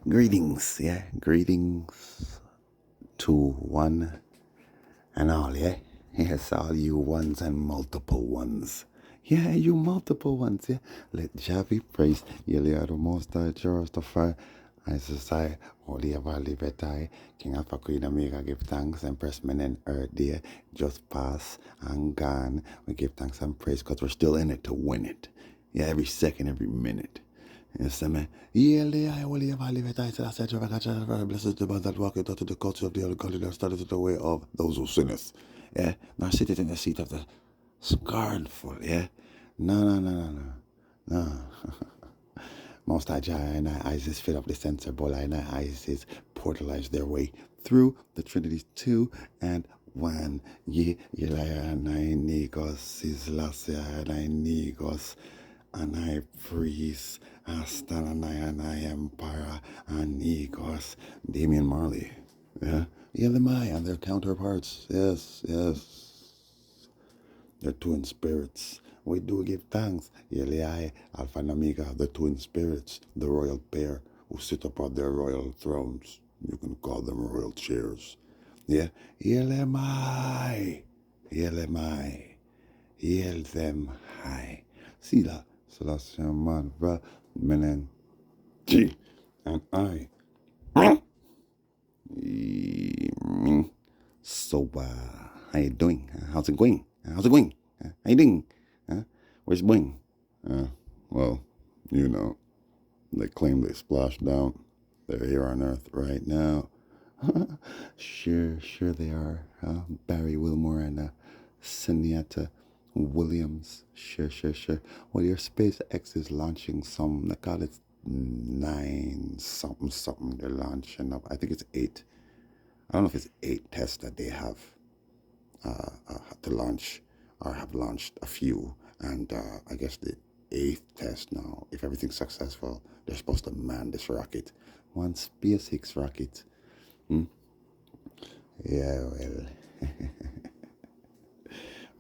Greetings, yeah. Greetings to one and all, yeah. Yes, all you ones and multiple ones. Yeah, you multiple ones, yeah. Let Jah be praised. Yeli are the most high, Jerusalem. I say, Holy of our liberty, King Alpha Queen Omega, give thanks and press men and earth there. Just pass and gone. We give thanks and praise because we're still in it to win it. Yeah, every second, every minute. Yes, amen. Yea, I will live, I live it, I said, blessed is the man that walketh unto the culture of the ungodly, that started to the way of those who sinneth. Yeah, nor sitteth in the seat of the scornful. Yeah, no. Most High Jah and I eyes is fit up the sensible, and I eyes is portalize their way through the Trinities 2 and 1. Ye, and I negos, is Lassia, and I negos, and I priest, Astan, and I empire, and negos, Damian Marley. Yeah, Elamai and their counterparts. Yes. The twin spirits. We do give thanks. Eliai, Alpha and Omega, the twin spirits, the royal pair who sit upon their royal thrones. You can call them royal chairs. Yeah. Elamai. Yel them high. See that? Celestial man, bro. Menen. G. And I. So, how you doing? How's it going? How you doing? Where's Boing? Well, you know, they claim they splashed down. They're here on Earth right now. Sure they are. Barry Wilmore and Seniata Williams. Sure. Well, your SpaceX is launching some, they call it 9 something they're launching up. I think it's 8. I don't know if it's 8 tests that they have to launch, or have launched a few. And I guess the 8th test now, if everything's successful, they're supposed to man this rocket. One SpaceX rocket. Yeah, well,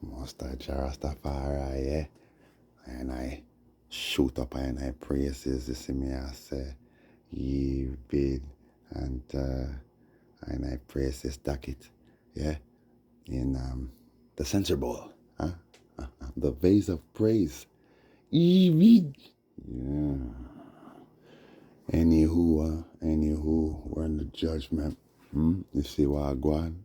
most of Rastafari, yeah. And I shoot up and I praises this in me, I say, ye bid, and I praise this docket, yeah, in the censor bowl, the vase of praise, ye bid, yeah. Anywho, we're in the judgment. You see what I go on?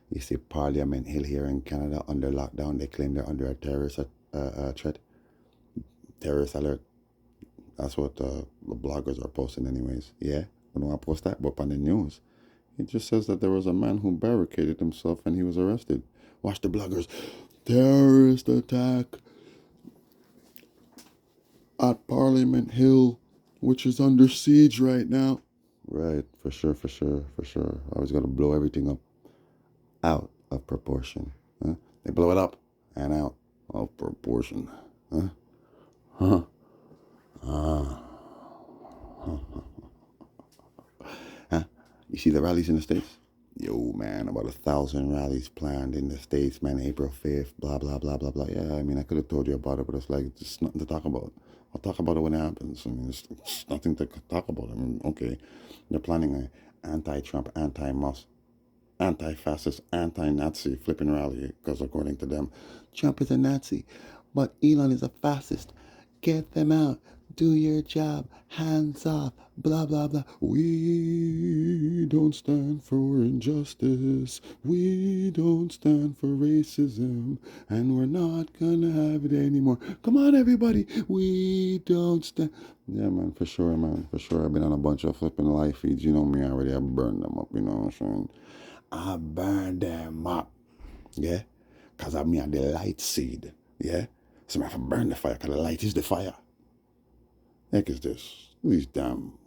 You see Parliament Hill here in Canada under lockdown. They claim they're under a terrorist threat, terrorist alert. That's what the bloggers are posting anyways. Yeah, I don't want to post that, but on the news, it just says that there was a man who barricaded himself and he was arrested. Watch the bloggers. Terrorist attack at Parliament Hill, which is under siege right now. Right, for sure. I was gonna blow everything up out of proportion. Huh? They blow it up and out of proportion. Huh? You see the rallies in the States? Yo, man, about 1,000 rallies planned in the States, man, April 5th, blah, blah, blah, blah, blah. Yeah, I mean, I could have told you about it, but it's like, it's nothing to talk about. I'll talk about it when it happens. I mean, it's nothing to talk about. I mean, okay, they're planning an anti-Trump, anti-Musk, anti-fascist, anti-Nazi flipping rally because according to them, Trump is a Nazi, but Elon is a fascist. Get them out. Do your job. Hands off. Blah, blah, blah. We don't stand for injustice. We don't stand for racism. And we're not gonna have it anymore. Come on, everybody. We don't stand. Yeah, man, for sure, man. For sure. I've been on a bunch of flipping live feeds. You know me already. I burned them up, you know what I'm saying? I burn them up. Yeah? Because I'm me on the light seed. Yeah? So I have to burn the fire because the light is the fire. Heck is this? These damn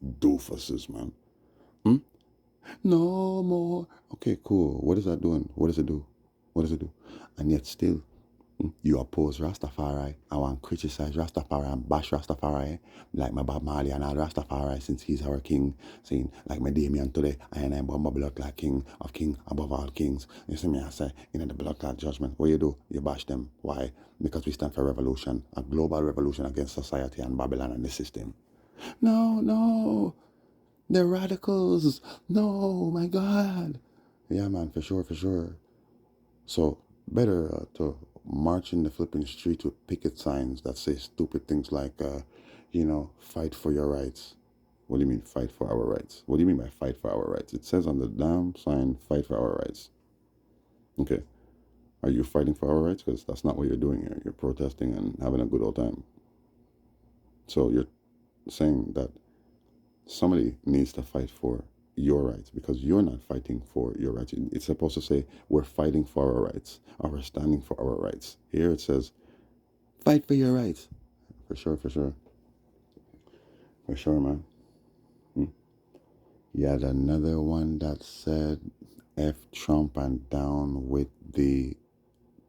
doofuses, man. No more. Okay, cool. What is that doing? What does it do? And yet still, you oppose Rastafari. I want to criticize Rastafari and bash Rastafari, like my Bob Marley and all Rastafari since he's our king. Saying, like my Damien today, I am a blood clot king of king above all kings. You see me, I say, in the blood clot judgment, what you do? You bash them. Why? Because we stand for revolution, a global revolution against society and Babylon and the system. No, no, they're radicals. No, my God. Yeah, man, for sure, for sure. So better to march in the flipping street with picket signs that say stupid things like, fight for your rights. What do you mean, fight for our rights? What do you mean by fight for our rights? It says on the damn sign, fight for our rights. Okay. Are you fighting for our rights? Because that's not what you're doing here. You're protesting and having a good old time. So you're saying that somebody needs to fight for your rights because you're not fighting for your rights. It's supposed to say we're fighting for our rights or we're standing for our rights. Here it says fight for your rights. For sure, for sure. For sure, man. You had another one that said F Trump and down with the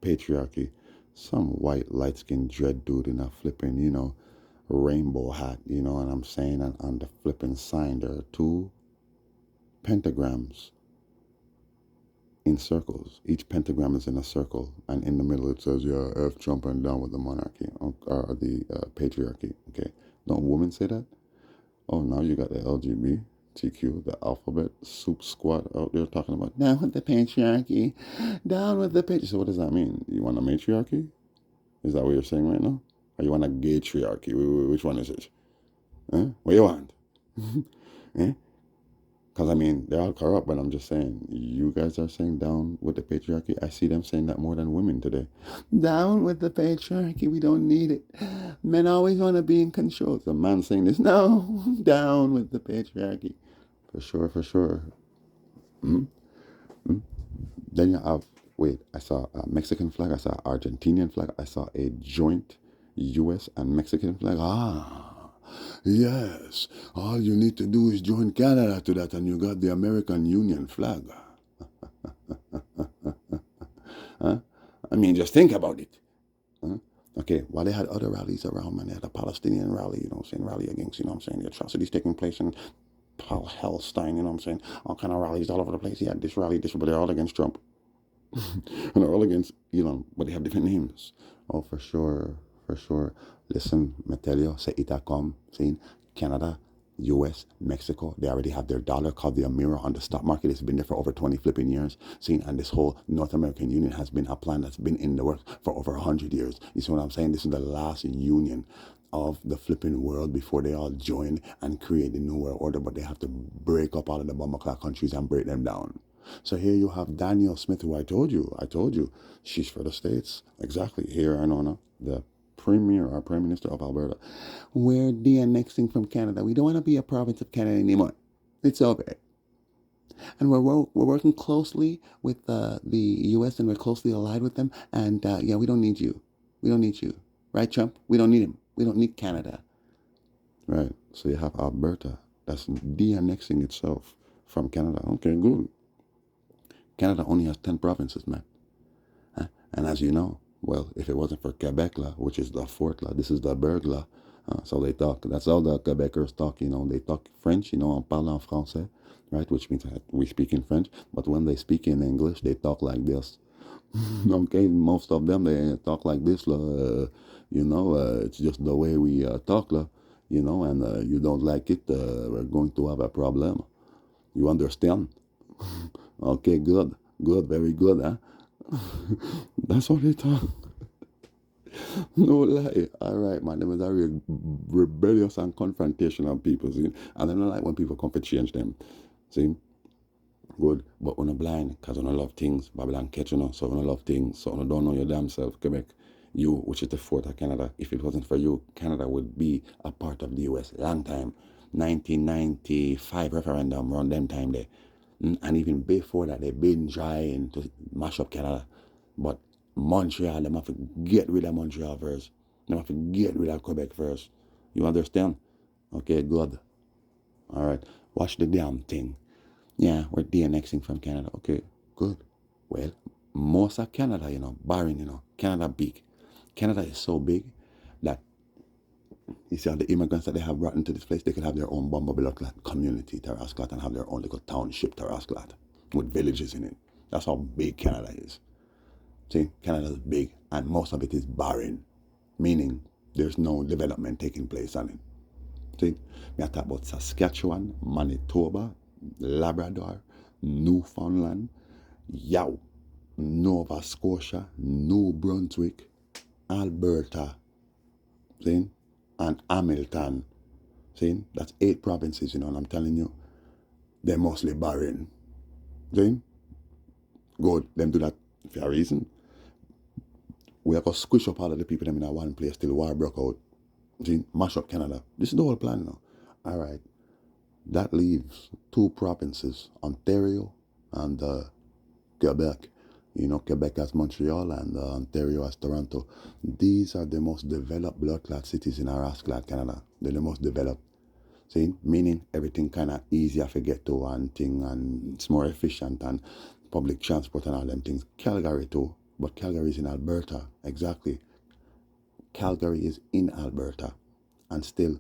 patriarchy. Some white light skinned dread dude in a flipping, rainbow hat, you know what I'm saying? And on the flipping sign there are two pentagrams in circles. Each pentagram is in a circle, and in the middle it says, "Yeah, F Trump and down with the monarchy or the patriarchy." Okay, don't women say that? Oh, now you got the LGBTQ, the alphabet soup squad out there talking about down with the patriarchy, down with the patriarchy. So what does that mean? You want a matriarchy? Is that what you're saying right now? Or you want a gay triarchy? Which one is it? What you want? eh? Because, I mean, they're all corrupt, but I'm just saying, you guys are saying down with the patriarchy. I see them saying that more than women today. Down with the patriarchy. We don't need it. Men always want to be in control. The man saying this, no, down with the patriarchy. For sure, for sure. Then you have, wait, I saw a Mexican flag, I saw an Argentinian flag, I saw a joint US and Mexican flag. Ah, yes. All you need to do is join Canada to that, and you got the American Union flag. Huh? I mean, just think about it. Huh? Okay, while they had other rallies around, man, they had a Palestinian rally, rally against, the atrocities taking place in Palestine, all kind of rallies all over the place. He had this rally, but they're all against Trump. And they're all against Elon, but they have different names. Oh, for sure, for sure. Listen, me tell you, say Itacom, see, Canada, US, Mexico, they already have their dollar called the Amira on the stock market. It's been there for over 20 flipping years. See, and this whole North American Union has been a plan that's been in the works for over 100 years. You see what I'm saying? This is the last union of the flipping world before they all join and create the new world order, but they have to break up all of the bomber class countries and break them down. So here you have Danielle Smith, who I told you, she's for the States. Exactly. Here, Arnona, the Premier or Prime Minister of Alberta. We're de-annexing from Canada. We don't want to be a province of Canada anymore. It's over. And we're working closely with the U.S. and we're closely allied with them. And yeah, we don't need you. We don't need you. Right, Trump? We don't need him. We don't need Canada. Right. So you have Alberta that's de-annexing itself from Canada. Okay, good. Canada only has 10 provinces, man. And as you know, well, if it wasn't for Quebec, which is the fourth, this is the Berg, so they talk. That's how the Quebecers talk, They talk French, on parle en français, right? Which means that we speak in French. But when they speak in English, they talk like this. Okay, most of them, they talk like this, it's just the way we talk, and you don't like it, we're going to have a problem. You understand? Okay, good, very good, huh? That's what they talk. No lie. All right, man. Them is a real rebellious and confrontational people, see? And I don't like when people come to change them. See? Good. But when you're blind, because when you love things, Babylon catch so when you love things, so when you don't know your damn self, Quebec, you, which is the fourth of Canada, if it wasn't for you, Canada would be a part of the US long time. 1995 referendum around them time there. And even before that, they've been trying to mash up Canada. But Montreal, they have to get rid of Montreal first. They have to get rid of Quebec first. You understand? Okay, good. All right. Watch the damn thing. Yeah, we're de-annexing from Canada. Okay, good. Well, most of Canada, barring, Canada big. Canada is so big that you see all the immigrants that they have brought into this place, they could have their own Bombabiloclat community, Terrasclat, and have their own little township, Terrasclat, with villages in it. That's how big Canada is. See, Canada is big, and most of it is barren, meaning there's no development taking place on it. See, me I talk about Saskatchewan, Manitoba, Labrador, Newfoundland, Yow, Nova Scotia, New Brunswick, Alberta, see, and Hamilton. See, that's 8 provinces, and I'm telling you, they're mostly barren. See? Good, them do that for a reason. We have to squish up all of the people them in that one place till war broke out. See, mash up Canada. This is the whole plan now. All right. That leaves 2 provinces, Ontario and Quebec. Quebec has Montreal and Ontario has Toronto. These are the most developed blood clot cities in our ass clot Canada. They're the most developed. See, meaning everything kind of easier to get to and thing, and it's more efficient and public transport and all them things. Calgary too, but Calgary is in Alberta. Exactly. Calgary is in Alberta, and still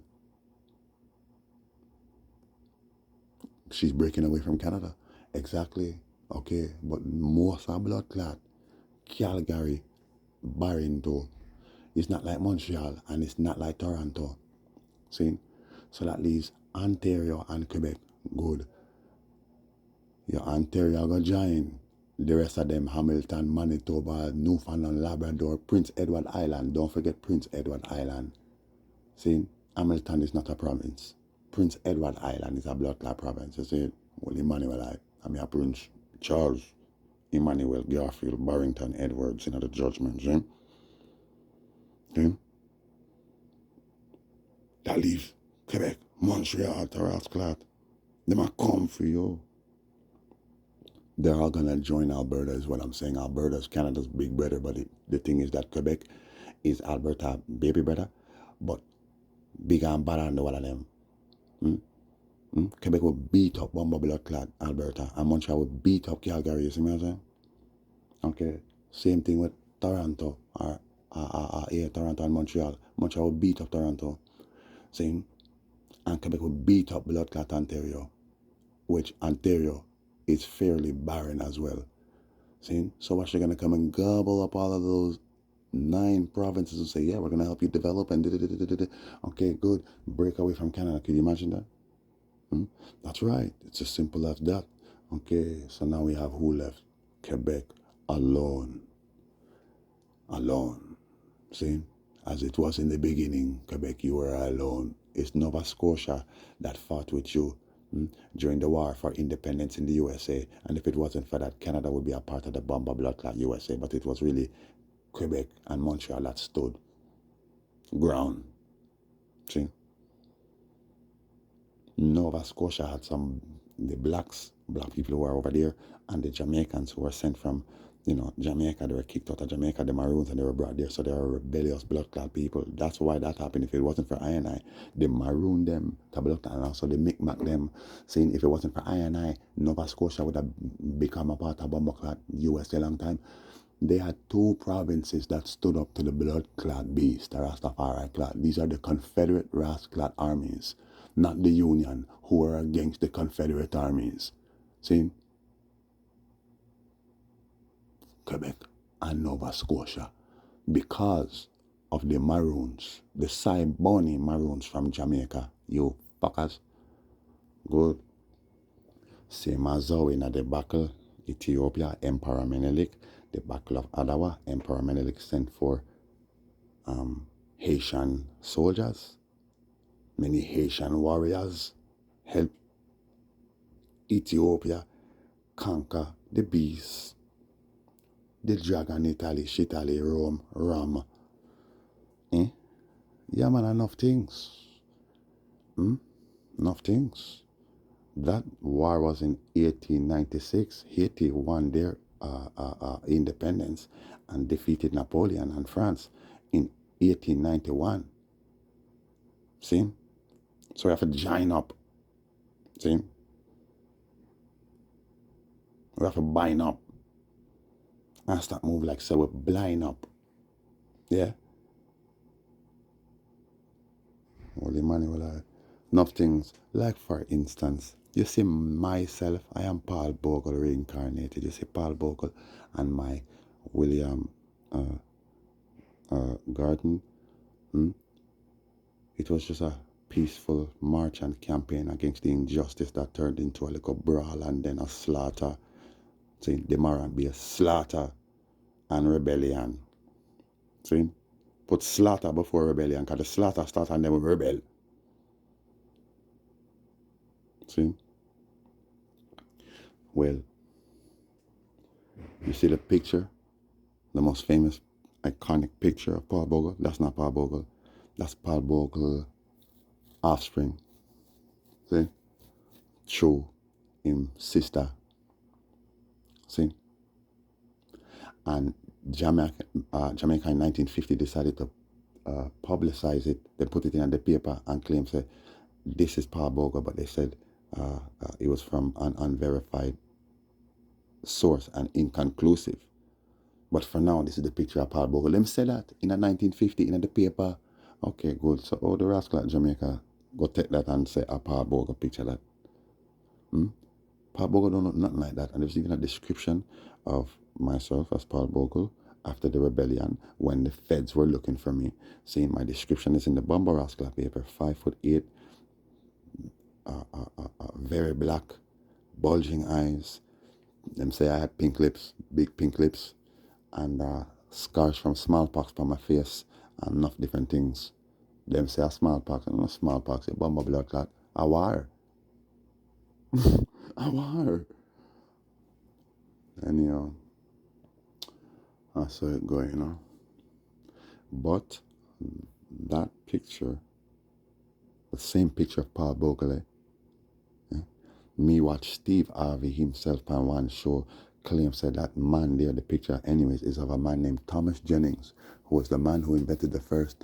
she's breaking away from Canada. Exactly. Okay, but most of blood clot, Calgary, barren too. It's not like Montreal and it's not like Toronto. See? So that leaves Ontario and Quebec. Good. Your Ontario go join. The rest of them, Hamilton, Manitoba, Newfoundland, Labrador, Prince Edward Island. Don't forget Prince Edward Island. See? Hamilton is not a province. Prince Edward Island is a blood clot province. You see? Well, Emmanuel, I mean, Prince Charles, Emmanuel, Garfield, Barrington, Edwards, the judgment. See? See? That leaves Quebec, Montreal, Terrasclat. They might come for you. They're all going to join Alberta is what I'm saying. Alberta is Canada's big brother, but the thing is that Quebec is Alberta baby brother, but big and bad and all of them. Quebec will beat up one blood clot Alberta, and Montreal will beat up Calgary, you see what I'm saying? Okay, same thing with Toronto, Toronto and Montreal. Montreal will beat up Toronto, see? And Quebec will beat up blood clot Ontario, which Ontario is fairly barren as well. See? So what's she gonna come and gobble up all of those 9 provinces and say, yeah, we're gonna help you develop and okay, good. Break away from Canada. Can you imagine that? That's right. It's as simple as that. Okay, so now we have who left? Quebec alone. Alone. See? As it was in the beginning, Quebec, you were alone. It's Nova Scotia that fought with you during the war for independence in the USA. And if it wasn't for that, Canada would be a part of the bomber blood clot USA. But it was really Quebec and Montreal that stood ground. See? Nova Scotia had the black people who were over there, and the Jamaicans who were sent from, Jamaica. They were kicked out of Jamaica, the Maroons, and they were brought there. So they were rebellious blood clot people. That's why that happened. If it wasn't for I&I, they marooned them to blood clot, and also they micmac them, saying if it wasn't for I&I, Nova Scotia would have become a part of bomber clot USA a long time. They had 2 provinces that stood up to the blood clot beast, the Rastafari clot. These are the Confederate Rast clot armies, not the Union, who were against the Confederate armies. See? Quebec and Nova Scotia, because of the Maroons, the Siboney Maroons from Jamaica. You fuckers. Good. Same as how in the debacle, Ethiopia, Emperor Menelik, the Battle of Adawa, Emperor Menelik sent for Haitian soldiers. Many Haitian warriors helped Ethiopia conquer the beast, the dragon, Italy, Shitali, Rome, Ram. Yeah, man, enough things. Enough things. That war was in 1896. Haiti won their independence and defeated Napoleon and France in 1891. See? So we have to join up. See? We have to bind up and start moving like so we're blind up. Yeah? Holy Manuel, enough things. Like for instance, you see myself, I am Paul Bogle reincarnated. You see Paul Bogle and my William Garden. It was just a peaceful march and campaign against the injustice that turned into a little brawl and then a slaughter. See, the Maran be a slaughter and rebellion. See, put slaughter before rebellion, because the slaughter starts and then we rebel. See? Well, you see the picture, the most famous, iconic picture of Paul Bogle? That's not Paul Bogle. That's Paul Bogle offspring. See? Show him sister. See? And Jamaica in 1950 decided to publicize it. They put it in the paper and claim, say, this is Paul Bogle, but they said it was from an unverified source and inconclusive. But for now, this is the picture of Paul Bogle. Them say that in 1950 in the paper. Okay, good. So all the rascal at Jamaica go take that and say a Paul Bogle picture that. Paul Bogle don't look nothing like that. And there's even a description of myself as Paul Bogle after the rebellion when the feds were looking for me. Seeing my description is in the Bumble Rascal paper. 5'8", very black, bulging eyes. Them say I had pink lips, big pink lips, and scars from smallpox on my face and enough different things. Them say a smallpox, and not smallpox, a bumble blood clot. A war. A war. Anyhow, I saw it go, you know. But that picture, the same picture of Paul Bogle, me watch Steve Harvey himself on one show claim said that man there, the picture anyways, is of a man named Thomas Jennings, who was the man who invented the first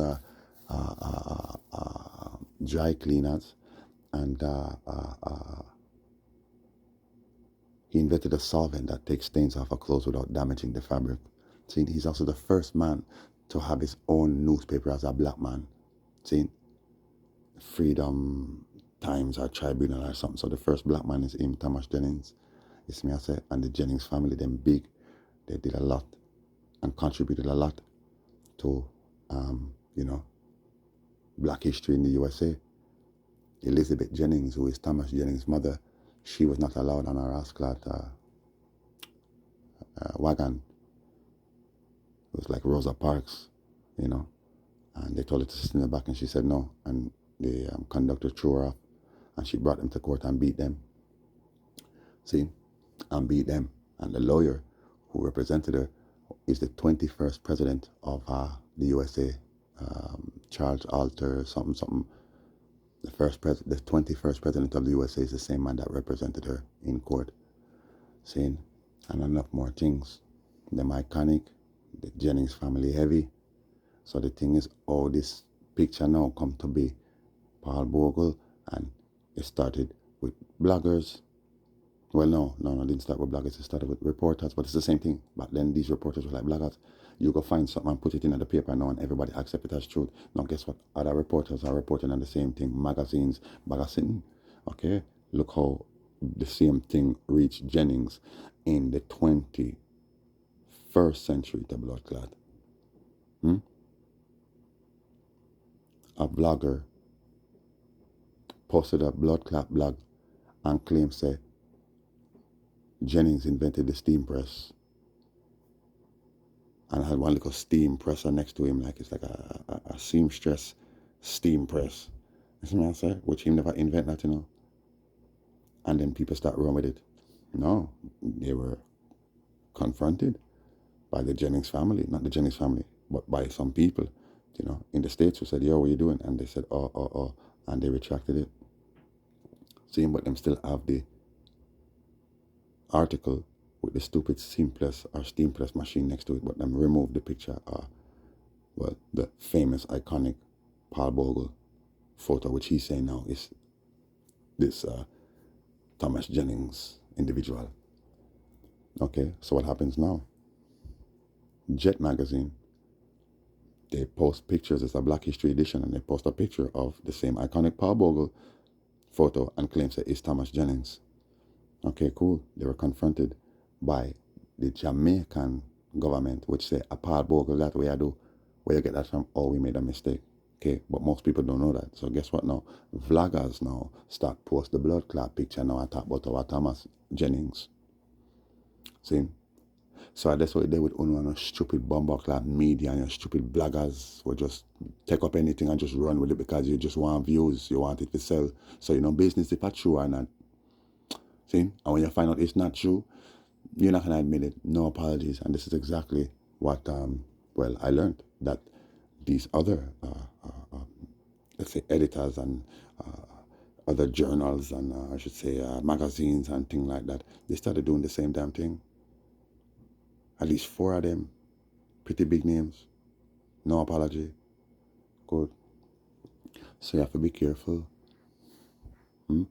dry cleaners, and he invented a solvent that takes stains off of clothes without damaging the fabric. See, he's also the first man to have his own newspaper as a black man. See, Freedom Times or Tribunal or something. So the first black man is him, Thomas Jennings. It's me, I say, and the Jennings family, them big. They did a lot and contributed a lot to, black history in the USA. Elizabeth Jennings, who is Thomas Jennings' mother, she was not allowed on her rascal wagon. It was like Rosa Parks, and they told her to sit in the back, and she said no, and the conductor threw her off, and she brought them to court and beat them. See, and beat them. And the lawyer who represented her is the 21st president of the USA, Charles Alter, something. The 21st president of the USA is the same man that represented her in court. See, and enough more things. Them iconic, the Jennings family heavy. So the thing is, all this picture now come to be Paul Bogle, and it started with bloggers. Well, no, it didn't start with bloggers. It started with reporters, but it's the same thing. Back then, these reporters were like bloggers. You go find something and put it in the paper now, and everybody accept it as truth. Now, guess what? Other reporters are reporting on the same thing. Magazines, magazine. Okay? Look how the same thing reached Jennings in the 21st century, the blood clot. A blogger posted a blood clot blog and claimed, say, Jennings invented the steam press, and I had one little steam presser next to him, like it's like a seamstress steam press. You see what I say? Which he never invented that, And then people start running with it. No, they were confronted by the Jennings family, not the Jennings family, but by some people, in the States who said, yo, what are you doing? And they said, oh, and they retracted it. See, but them still have the article with the stupid steam press or steam press machine next to it, but them removed the picture, the famous, iconic Paul Bogle photo, which he's saying now is this Thomas Jennings individual. Okay, so what happens now? Jet magazine, they post pictures. It's a Black History edition, and they post a picture of the same iconic Paul Bogle photo and claims that it's Thomas Jennings. Okay, cool. They were confronted by the Jamaican government, which say, a Paul Bogle, that way I do. Where you get that from? Oh, we made a mistake. Okay, but most people don't know that. So guess what now? Vloggers now start post the blood clot picture now and talk about our Thomas Jennings. See? So that's what they did with Uno and stupid bomber clot media and your stupid bloggers will just take up anything and just run with it because you just want views, you want it to sell. So you know business if it's true or not. See? And when you find out it's not true, you're not gonna admit it. No apologies. And this is exactly what I learned that these other let's say editors and other journals and I should say magazines and things like that, they started doing the same damn thing. At least 4 of them, pretty big names, no apology, good. So you have to be careful. You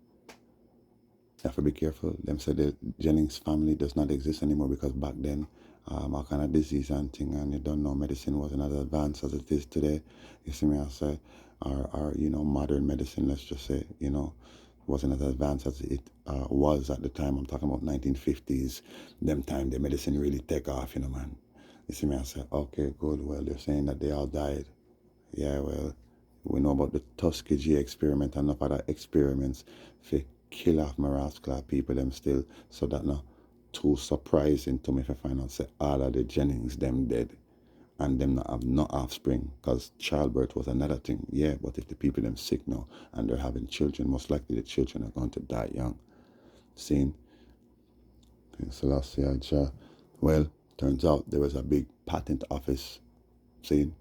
have to be careful. Them said the Jennings family does not exist anymore because back then, all kind of disease and thing, and you don't know medicine wasn't as advanced as it is today. You see me, I say, or modern medicine, let's just say, wasn't as advanced as it was at the time. I'm talking about 1950s. Them time the medicine really take off, man. You see me, I say, okay, good. Well, they're saying that they all died. Yeah, well, we know about the Tuskegee experiment and enough other experiments for kill off Marascla people them still. So that not too surprising to me if I find out say all of the Jennings them dead and them not have no offspring because childbirth was another thing. Yeah, but if the people them sick now and they're having children, most likely the children are going to die young. Seeing? Selassie Jah. Well, turns out there was a big patent office, seeing,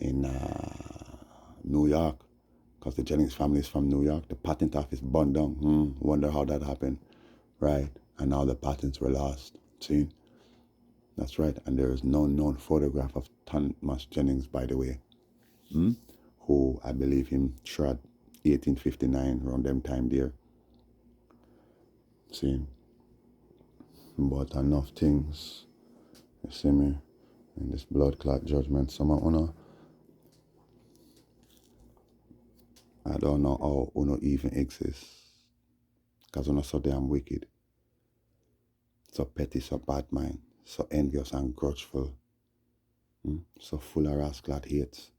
in New York, because the Jennings family is from New York. The patent office burned down. Wonder how that happened, right? And now the patents were lost. See, that's right. And there is no known photograph of Thomas Jennings, by the way, who I believe him shot 1859 around them time there. See, but enough things, you see me, in this blood clot judgment. Some I don't know how Uno even exists. Because Uno so damn wicked. So petty, so bad mind. So envious and grudgeful. So full of rascal hates.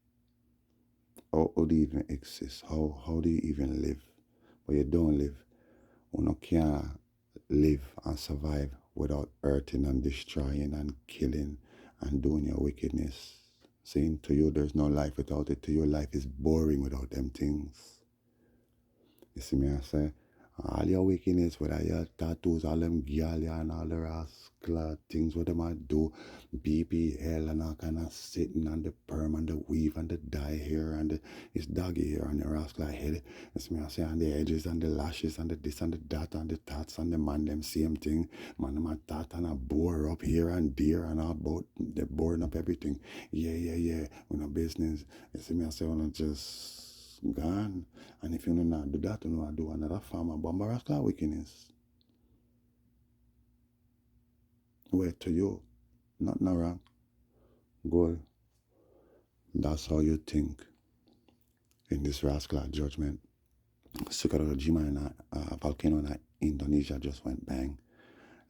How do you even exist? How do you even live? But you don't live. Uno can't live and survive without hurting and destroying and killing and doing your wickedness. Saying to you there's no life without it. To you life is boring without them things. You see me, I say, all your wickedness, whether your tattoos, all them galia and all the rascal things, what them I do, BBL and all kind of sitting and the perm and the weave and the dye hair and the, it's doggy hair on your rascal head. You see me, I say, and the edges and the lashes and the this and the that and the tats and the man, them same thing. Man, them a tat and a bore up here and there and all about, they're boring up everything. Yeah. We no business. You see me, I say, wanna just gone. And if you do not do that, you know, do another form of bombaraska wickedness. Where to you? Not no wrong. Good. That's how you think in this rascal judgment. Sukarojima and a volcano in Indonesia just went bang.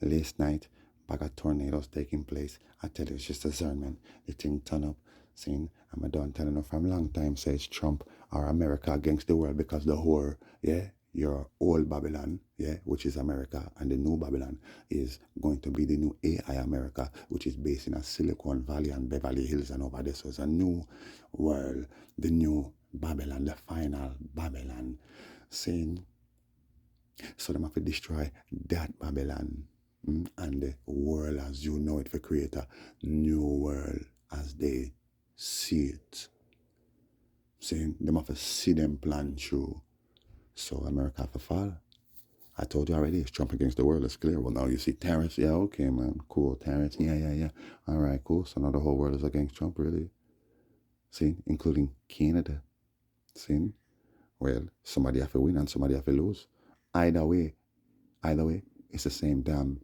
Last night, bag of tornadoes taking place. I tell you, it's just a sermon. The thing turn up, saying, I'm done telling you from a long time, says Trump or America against the world because the whore, yeah, your old Babylon, yeah, which is America, and the new Babylon is going to be the new AI America, which is based in a Silicon Valley and Beverly Hills and over there. So it's a new world, the new Babylon, the final Babylon, saying, so they have to destroy that Babylon and the world as you know it for create a new world as they see it. Saying they have to see them plan through. So America have to fall. I told you already, it's Trump against the world, it's clear. Well, now you see tariffs. Yeah, okay, man. Cool. Tariffs. Yeah. All right, cool. So now the whole world is against Trump, really. See, including Canada. See? Well, somebody have to win and somebody have to lose. Either way, it's the same damn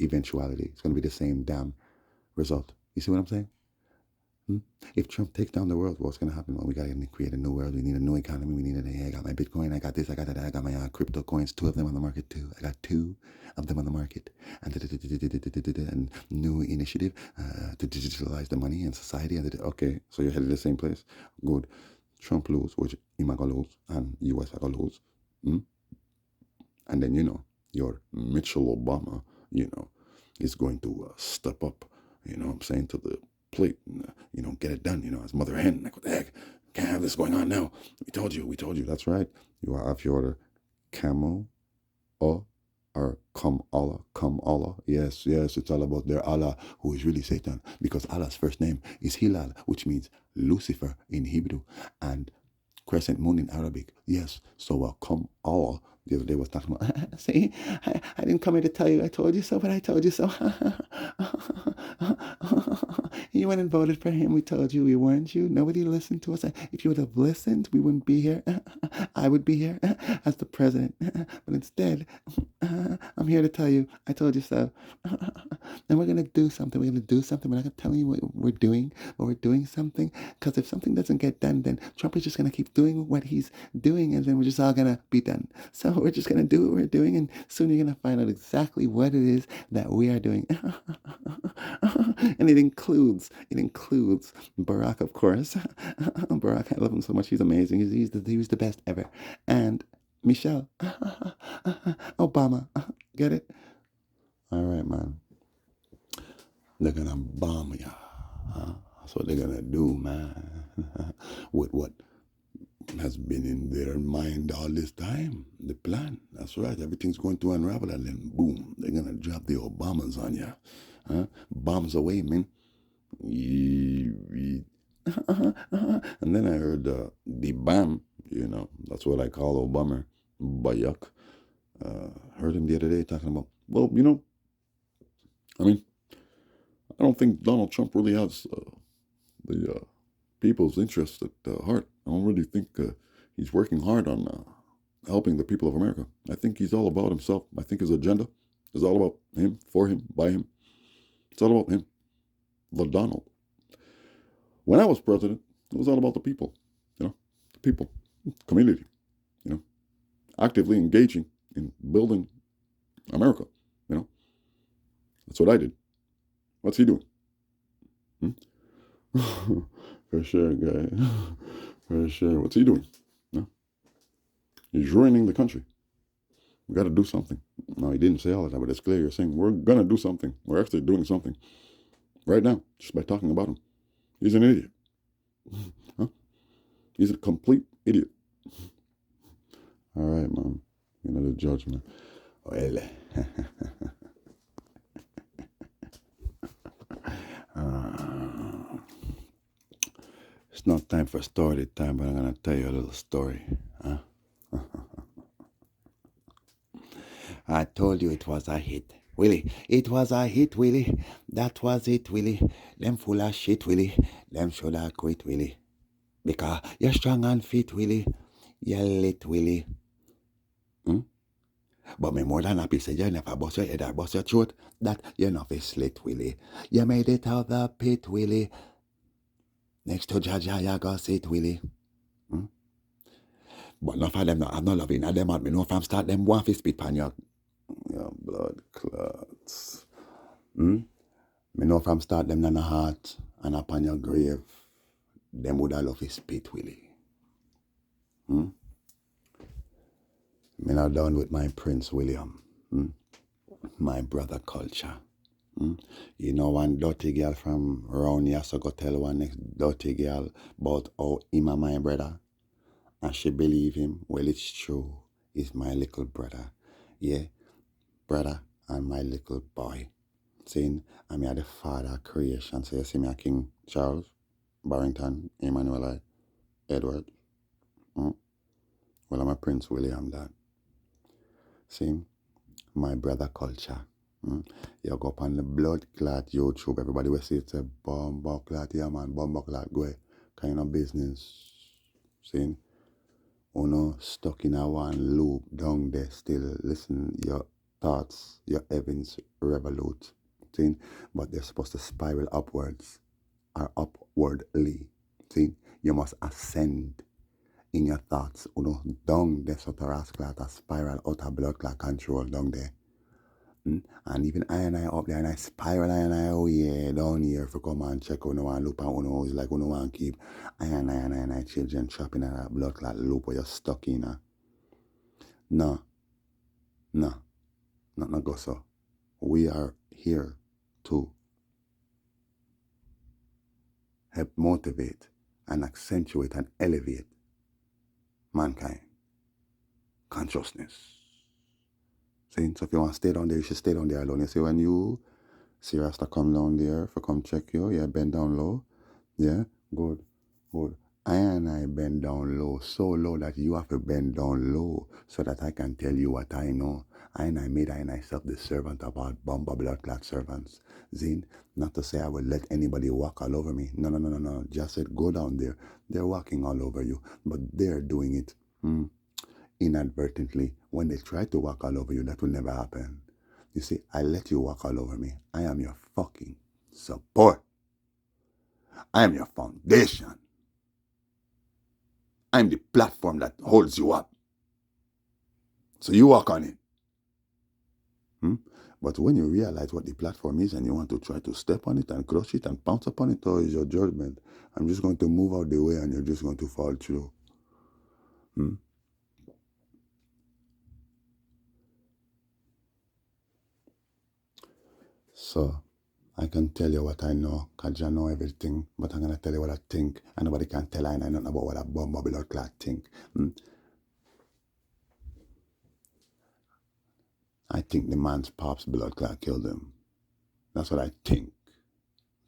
eventuality. It's going to be the same damn result. You see what I'm saying? Hmm? If Trump takes down the world, what's going to happen? Well, we got to create a new world. We need a new economy. We need hey, I got my Bitcoin. I got this. I got that. I got my crypto coins. 2 of them on the market too. I got 2 of them on the market. And new initiative to digitalize the money and society. Okay, so you're headed the same place. Good. Trump lose, which Ima go lose, and US go lose. Hmm? And then, your Mitchell Obama, is going to step up, I'm saying, to the plate and, get it done, as mother hen. Like, what the heck? Can't have this going on now. We told you. That's right. You are off your order. Camel or come Allah. Yes, it's all about their Allah, who is really Satan, because Allah's first name is Hilal, which means Lucifer in Hebrew, and crescent moon in Arabic. Yes, so come Allah. The other day was talking about, see, I didn't come here to tell you I told you so, but I told you so. You went and voted for him. We told you, we warned you. Nobody listened to us. If you would have listened, we wouldn't be here. I would be here as the president. But instead, I'm here to tell you, I told you so. And we're going to do something. We're going to do something. We're not going to tell you what we're doing, but we're doing something. Because if something doesn't get done, then Trump is just going to keep doing what he's doing, and then we're just all going to be done. So we're just going to do what we're doing, and soon you're going to find out exactly what it is that we are doing. And it includes Barack, of course. Barack, I love him so much. He's amazing. He's the best ever. And Michelle Obama. Get it? All right, man. They're going to bomb ya. That's what they're going to do, man. With what has been in their mind all this time. The plan. That's right. Everything's going to unravel, and then boom, they're going to drop the Obamas on you. Bombs away, man. And then I heard the BAM, that's what I call Obama, Bayuk. Heard him the other day talking about, well, I mean, I don't think Donald Trump really has the people's interest at heart. I don't really think he's working hard on helping the people of America. I think he's all about himself. I think his agenda is all about him, for him, by him. It's all about him, the Donald. When I was president, it was all about the people, the people, community, actively engaging in building America, That's what I did. What's he doing? For sure, guy. For sure. What's he doing? He's ruining the country. We got to do something. No, he didn't say all of that, but it's clear you're saying we're going to do something. We're actually doing something right now just by talking about him. He's an idiot. He's a complete idiot. All right, man. The judgment. Well, it's not time for story time, but I'm going to tell you a little story. I told you it was a hit. Willie, it was a hit, Willie. That was it, Willie. Them full of shit, Willie. Them should have quit, Willie. Because you're strong and fit, Willie. You're lit, Willie. But me more than happy say you never bust your head or bust your throat. That you're not a slit, Willie. You made it out the pit, Willie. Next to Jaja, you go sit, Willie. But enough of them not have no love in them at me. No from start them one fist spit pan your blood clots. Me know from start them in the heart and upon your grave. Them would have love his spit, Willie. Me not down with my Prince William. My brother culture. One dirty girl from around here so go tell one next dirty girl about how him and my brother. And she believe him. Well, it's true. He's my little brother. Yeah, brother and my little boy. Saying, I'm the father of creation. So you see me a King Charles, Barrington, Emmanuel, Edward. Well, I'm a Prince William, that. See, my brother culture. You go up on the blood clot YouTube. Everybody will say it's a bomb clot. Yeah, man, bomb clot. Go ahead. Kind of business. See? Stuck in a one loop down there still. Listen, your thoughts, your heavens revolute. See? But they're supposed to spiral upwards. are upwardly. See, you must ascend in your thoughts. Down there, so to rascal a spiral out of blood clot control down there. And even I and I up there and I spiral I and I oh yeah down here for come and check on one loop and it's like want to keep I children trapped in a blood clot loop where you're stuck in a no, no, not go so. We are here to help motivate and accentuate and elevate mankind consciousness. See, so if you want to stay down there, you should stay down there alone. You see, when you see Rasta come down there for come check you, yeah, bend down low. Yeah, good, good. I bend down low, so low that you have to bend down low so that I can tell you what I know. I made I myself the servant of our bomber blood clot servants. Zin, not to say I will let anybody walk all over me. No. Just said go down there. They're walking all over you, but they're doing it inadvertently. When they try to walk all over you, that will never happen. You see, I let you walk all over me. I am your fucking support. I am your foundation. I'm the platform that holds you up. So you walk on it. But when you realize what the platform is and you want to try to step on it and crush it and pounce upon it, or is your judgment? I'm just going to move out the way and you're just going to fall through. So I can tell you what I know, because I know everything, but I'm going to tell you what I think, and nobody can tell I know nothing about what a bomb blood clot think. I think the man's pop's blood clot killed him. That's what I think.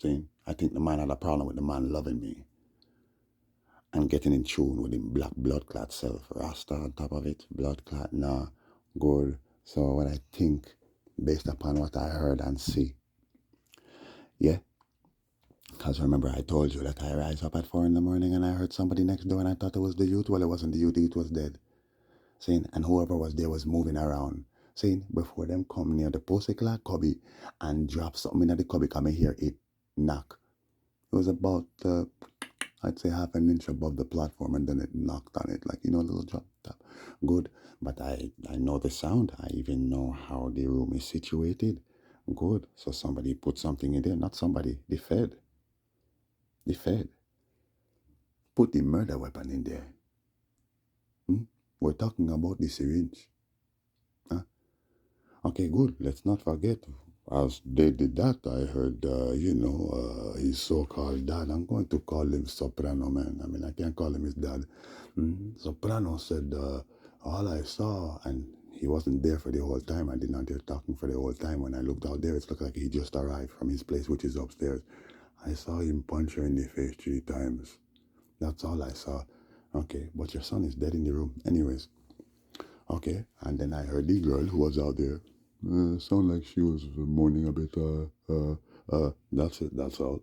See? I think the man had a problem with the man loving me and getting in tune with him black blood clot self. Rasta on top of it, blood clot, nah, good. So what I think, based upon what I heard and see, yeah, because remember I told you that I rise up at 4 in the morning and I heard somebody next door and I thought it was the youth. Well, it wasn't the youth was dead. See? And whoever was there was moving around. See? Before them come near the post clock cubby and drop something in the cubby, come hear it knock. It was about, I'd say half an inch above the platform, and then it knocked on it, like, a little drop tap. Good. But I know the sound. I even know how the room is situated. Good. So somebody put something in there. Not somebody. The Fed. The Fed. Put the murder weapon in there. We're talking about the syringe. Huh? Okay, good. Let's not forget. As they did that, I heard, his so-called dad. I'm going to call him Soprano, man. I mean, I can't call him his dad. Soprano said, all I saw, and he wasn't there for the whole time. I did not hear talking for the whole time. When I looked out there, it looked like he just arrived from his place, which is upstairs. I saw him punch her in the face 3 times. That's all I saw. Okay, but your son is dead in the room. Anyways, okay, and then I heard the girl who was out there sound like she was moaning a bit. That's it. That's all.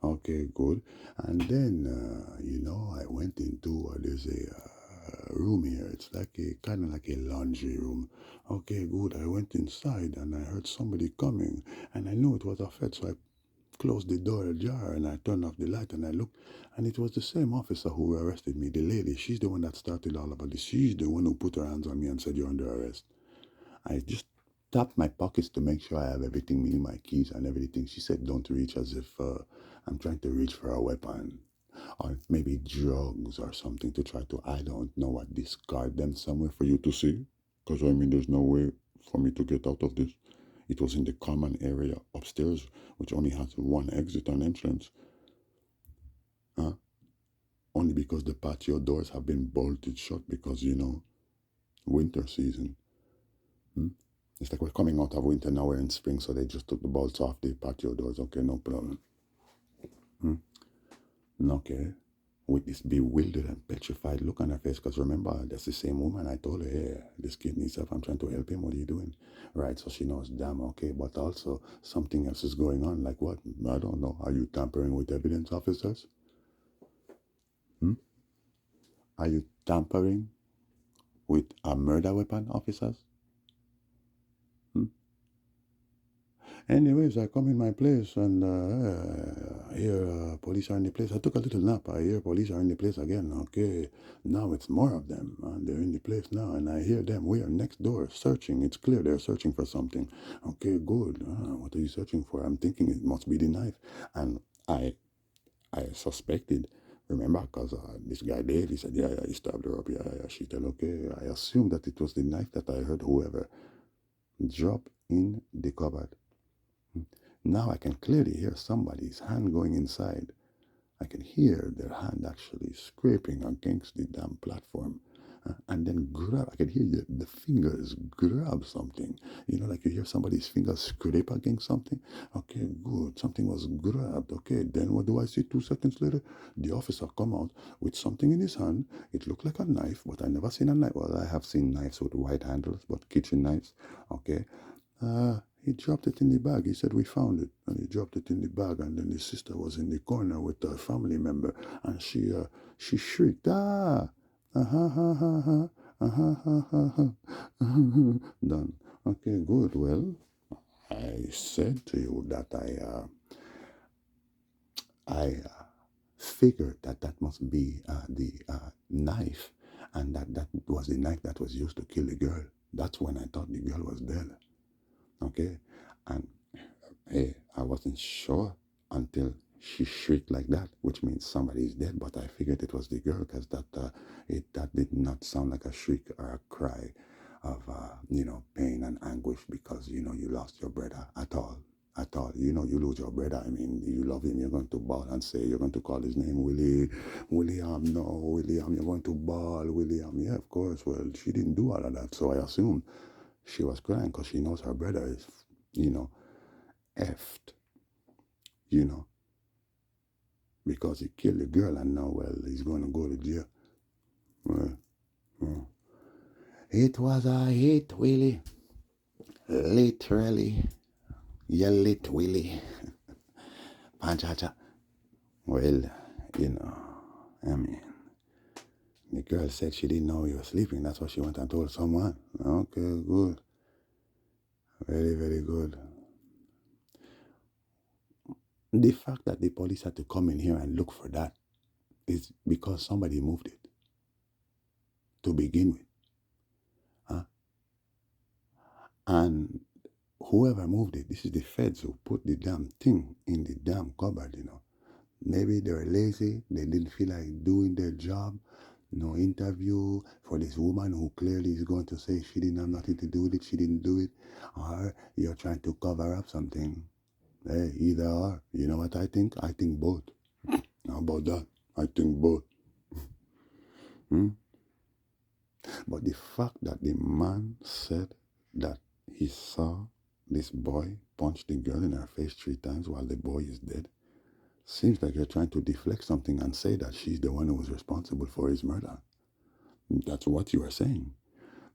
Okay, good. And then, I went into there's a room here. It's like a kind of like a laundry room. Okay, good. I went inside and I heard somebody coming, and I knew it was a Fed, so I closed the door ajar and I turned off the light and I looked, and it was the same officer who arrested me. The lady, she's the one that started all about this. She's the one who put her hands on me and said, "You're under arrest." I just tapped my pockets to make sure I have everything, meaning my keys and everything. She said, "Don't reach," as if I'm trying to reach for a weapon or maybe drugs or something to try to, I don't know what, discard them somewhere for you to see. Because I mean, there's no way for me to get out of this. It was in the common area upstairs, which only has one exit and entrance. Only because the patio doors have been bolted shut because, winter season. It's like we're coming out of winter, now we're in spring, so they just took the bolts off the patio doors. Okay, no problem. Okay. With this bewildered and petrified look on her face, because remember, that's the same woman. I told her, "Hey, this kid needs help. I'm trying to help him. What are you doing?" Right, so she knows, damn, okay, but also something else is going on. Like what? I don't know. Are you tampering with evidence, officers? Are you tampering with a murder weapon, officers? Anyways, I come in my place and I hear police are in the place. I took a little nap. I hear police are in the place again. Okay, now it's more of them. They're in the place now, and I hear them. We are next door searching. It's clear they're searching for something. Okay, good. What are you searching for? I'm thinking it must be the knife, and I suspected. Remember, because this guy Dave, he said, yeah, he stabbed her up. Yeah, she said, okay. I assumed that it was the knife that I heard whoever drop in the cupboard. Now I can clearly hear somebody's hand going inside. I can hear their hand actually scraping against the damn platform. And then grab, I can hear the fingers grab something. You know, like you hear somebody's fingers scrape against something. Okay, good. Something was grabbed. Okay, then what do I see 2 seconds later? The officer come out with something in his hand. It looked like a knife, but I never seen a knife. Well, I have seen knives with white handles, but kitchen knives. Okay, he dropped it in the bag. He said, we found it. And he dropped it in the bag. And then his sister was in the corner with a family member. And she shrieked, ah, ha, ha, ha, ha, ha, ha, ha, ha. Done. Okay, good. Well, I said to you that I figured that that must be the knife. And that was the knife that was used to kill the girl. That's when I thought the girl was dead. Okay, and hey, I wasn't sure until she shrieked like that, which means somebody is dead. But I figured it was the girl because that did not sound like a shriek or a cry of pain and anguish because you lost your brother at all. At all, you lose your brother. I mean, you love him. You're going to bawl and say you're going to call his name William. No, William. You're going to bawl, William. Yeah, of course. Well, she didn't do all of that, so I assumed she was crying because she knows her brother is, effed, you know, because he killed the girl and now, well, he's going to go to jail. Well, well. It was a hit, Willie. Literally. You lit, Willie. Panchacha. Well, I mean, the girl said she didn't know he was sleeping. That's what she went and told someone. Okay, good. Very, very good. The fact that the police had to come in here and look for that is because somebody moved it to begin with. Huh? And whoever moved it, this is the feds who put the damn thing in the damn cupboard, Maybe they were lazy, they didn't feel like doing their job. No interview for this woman who clearly is going to say she didn't have nothing to do with it, she didn't do it, or you're trying to cover up something. Hey, either or. You know what I think? I think both. How about that? I think both. Hmm? But the fact that the man said that he saw this boy punch the girl in her face 3 times while the boy is dead seems like you're trying to deflect something and say that she's the one who was responsible for his murder. That's what you are saying.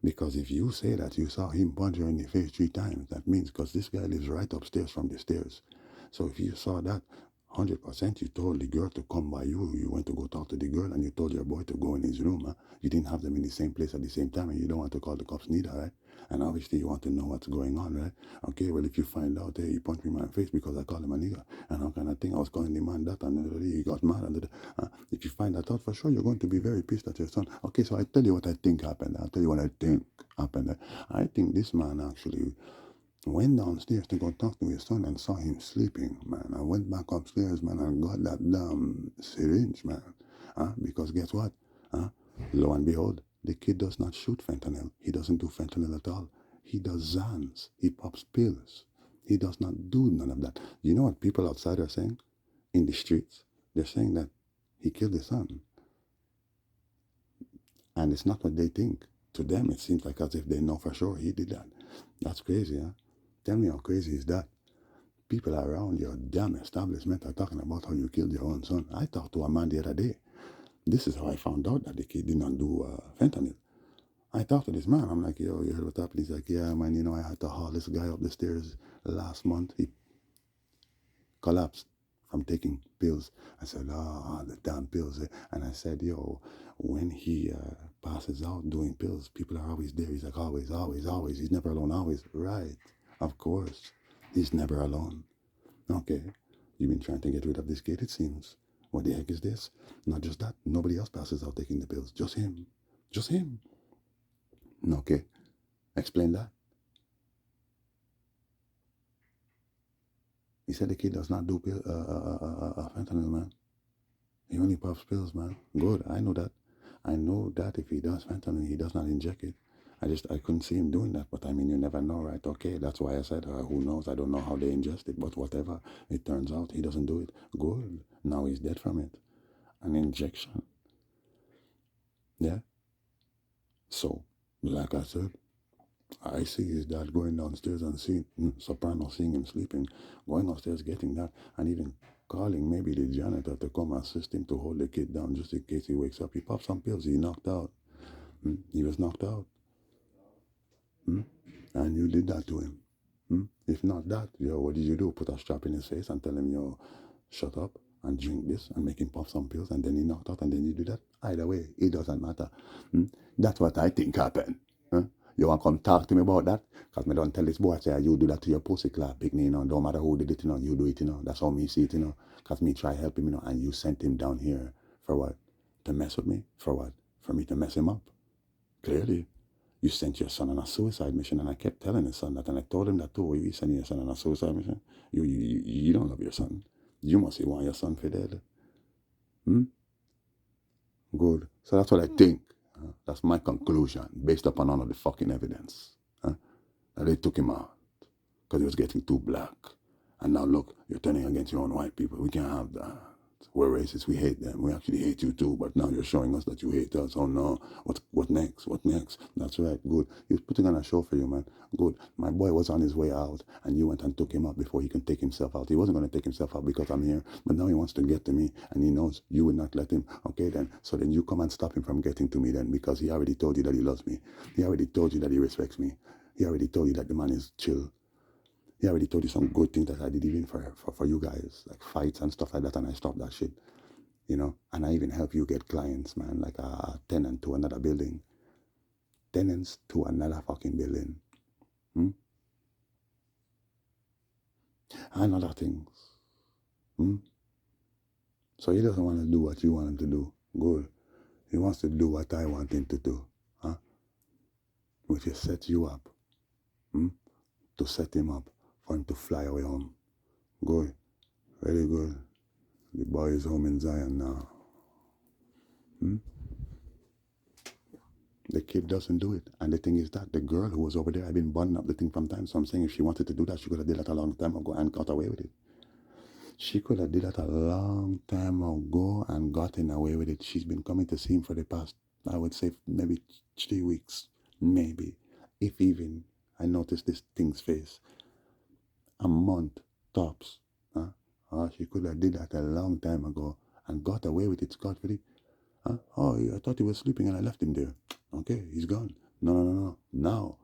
Because if you say that you saw him punch her in the face 3 times, that means because this guy lives right upstairs from the stairs. So if you saw that, 100% you told the girl to come by you. You went to go talk to the girl and you told your boy to go in his room. Huh? You didn't have them in the same place at the same time and you don't want to call the cops neither, right? And obviously you want to know what's going on, right? Okay, well, if you find out, hey, he punched me in my face because I called him a nigger and all kind of thing, I was calling the man that and he got mad. And if you find that out for sure, you're going to be very pissed at your son. Okay, so I tell you what I think happened. I'll tell you what I think happened. I think this man actually went downstairs to go talk to his son and saw him sleeping, man. I went back upstairs, man, and got that damn syringe, man. Because guess what? Lo and behold, the kid does not shoot fentanyl. He doesn't do fentanyl at all. He does Zans. He pops pills. He does not do none of that. You know what people outside are saying? In the streets, they're saying that he killed his son. And it's not what they think. To them, it seems like as if they know for sure he did that. That's crazy, huh? Tell me how crazy is that? People around your damn establishment are talking about how you killed your own son. I talked to a man the other day. This is how I found out that the kid did not do fentanyl. I talked to this man. I'm like, yo, you heard what happened? He's like, yeah, man, I had to haul this guy up the stairs last month. He collapsed from taking pills. I said, the damn pills. And I said, yo, when he passes out doing pills, people are always there. He's like, always, always, always. He's never alone, always. Right, of course. He's never alone. Okay, you've been trying to get rid of this kid, it seems. What the heck is this? Not just that, nobody else passes out taking the pills. Just him. Just him. Okay, explain that. He said the kid does not do fentanyl, man. He only puffs pills, man. Good, I know that. I know that if he does fentanyl, he does not inject it. I couldn't see him doing that, but I mean, you never know, right? Okay, that's why I said, who knows? I don't know how they ingest it, but whatever. It turns out he doesn't do it. Good. Now he's dead from it. An injection. Yeah. So, like I said, I see his dad going downstairs and seeing Soprano, seeing him sleeping, going upstairs getting that, and even calling maybe the janitor to come assist him to hold the kid down just in case he wakes up. He popped some pills. He knocked out. He was knocked out. And you did that to him. If not that, what did you do? Put a strap in his face and tell him, shut up and drink this and make him pop some pills, and then he knocked out, and then you do that? Either way, it doesn't matter. That's what I think happened. Huh? You want to come talk to me about that? Because me don't tell this boy, say, you do that to your pussy clap, picnic, don't matter who did it, you do it, That's how me see it, Because me try help him, and you sent him down here for what? To mess with me? For what? For me to mess him up? Clearly. You sent your son on a suicide mission, and I kept telling his son that, and I told him that too. Why you sending your son on a suicide mission? You don't love your son. You must want your son for dead. Good. So that's what I think. That's my conclusion, based upon all of the fucking evidence. That they took him out because he was getting too black. And now look, you're turning against your own white people. We can't have that. We're racist. We hate them. We actually hate you too. But now you're showing us that you hate us. Oh no. What next? What next? That's right. Good. He was putting on a show for you, man. Good. My boy was on his way out, and you went and took him out before he can take himself out. He wasn't going to take himself out because I'm here, but now he wants to get to me, and he knows you would not let him. Okay, then. So then you come and stop him from getting to me then, because he already told you that he loves me. He already told you that he respects me. He already told you that the man is chill. He already told you some good things that I did even for you guys, like fights and stuff like that, and I stopped that shit. And I even help you get clients, man, like a tenant to another building. Tenants to another fucking building. And other things. So he doesn't want to do what you want him to do. Good. He wants to do what I want him to do. Which is set you up. To set him up for him to fly away home. Good. Very good. The boy is home in Zion now. The kid doesn't do it. And the thing is that the girl who was over there, I've been buttoning up the thing from time. So I'm saying if she wanted to do that, she could have did that a long time ago and got away with it. She could have did that a long time ago and gotten away with it. She's been coming to see him for the past, I would say, maybe 3 weeks. Maybe. If even. I noticed this thing's face. A month, tops. She could have did that a long time ago and got away with it scot-free. Oh, I thought he was sleeping and I left him there. Okay, he's gone. No. Now,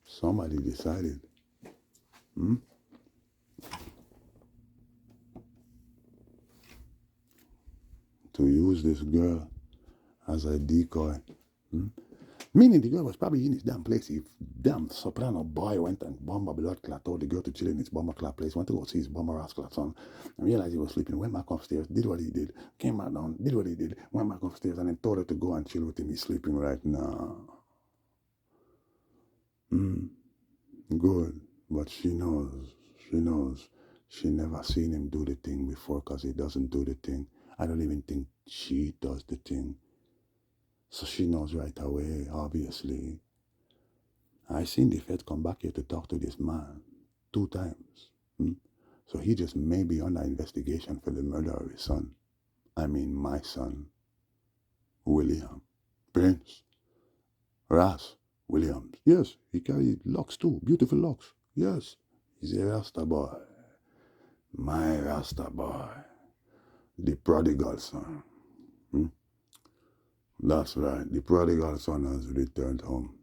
somebody decided to use this girl as a decoy. Meaning the girl was probably in his damn place. If damn Soprano boy went and bomb a blood clot, told the girl to chill in his bomber clot place, went to go see his bomber ass clot son, and realized he was sleeping, went back upstairs, did what he did, came back down, did what he did, went back upstairs, and then told her to go and chill with him. He's sleeping right now. Good. But she knows. She never seen him do the thing before because he doesn't do the thing. I don't even think she does the thing. So she knows right away, obviously. I seen the Fed come back here to talk to this man 2 times. So he just may be under investigation for the murder of his son. I mean, my son, William. Prince. Ras Williams. Yes, he carried locks too. Beautiful locks. Yes, he's a Rasta boy. My Rasta boy. The prodigal son. That's right. The prodigal son has returned home.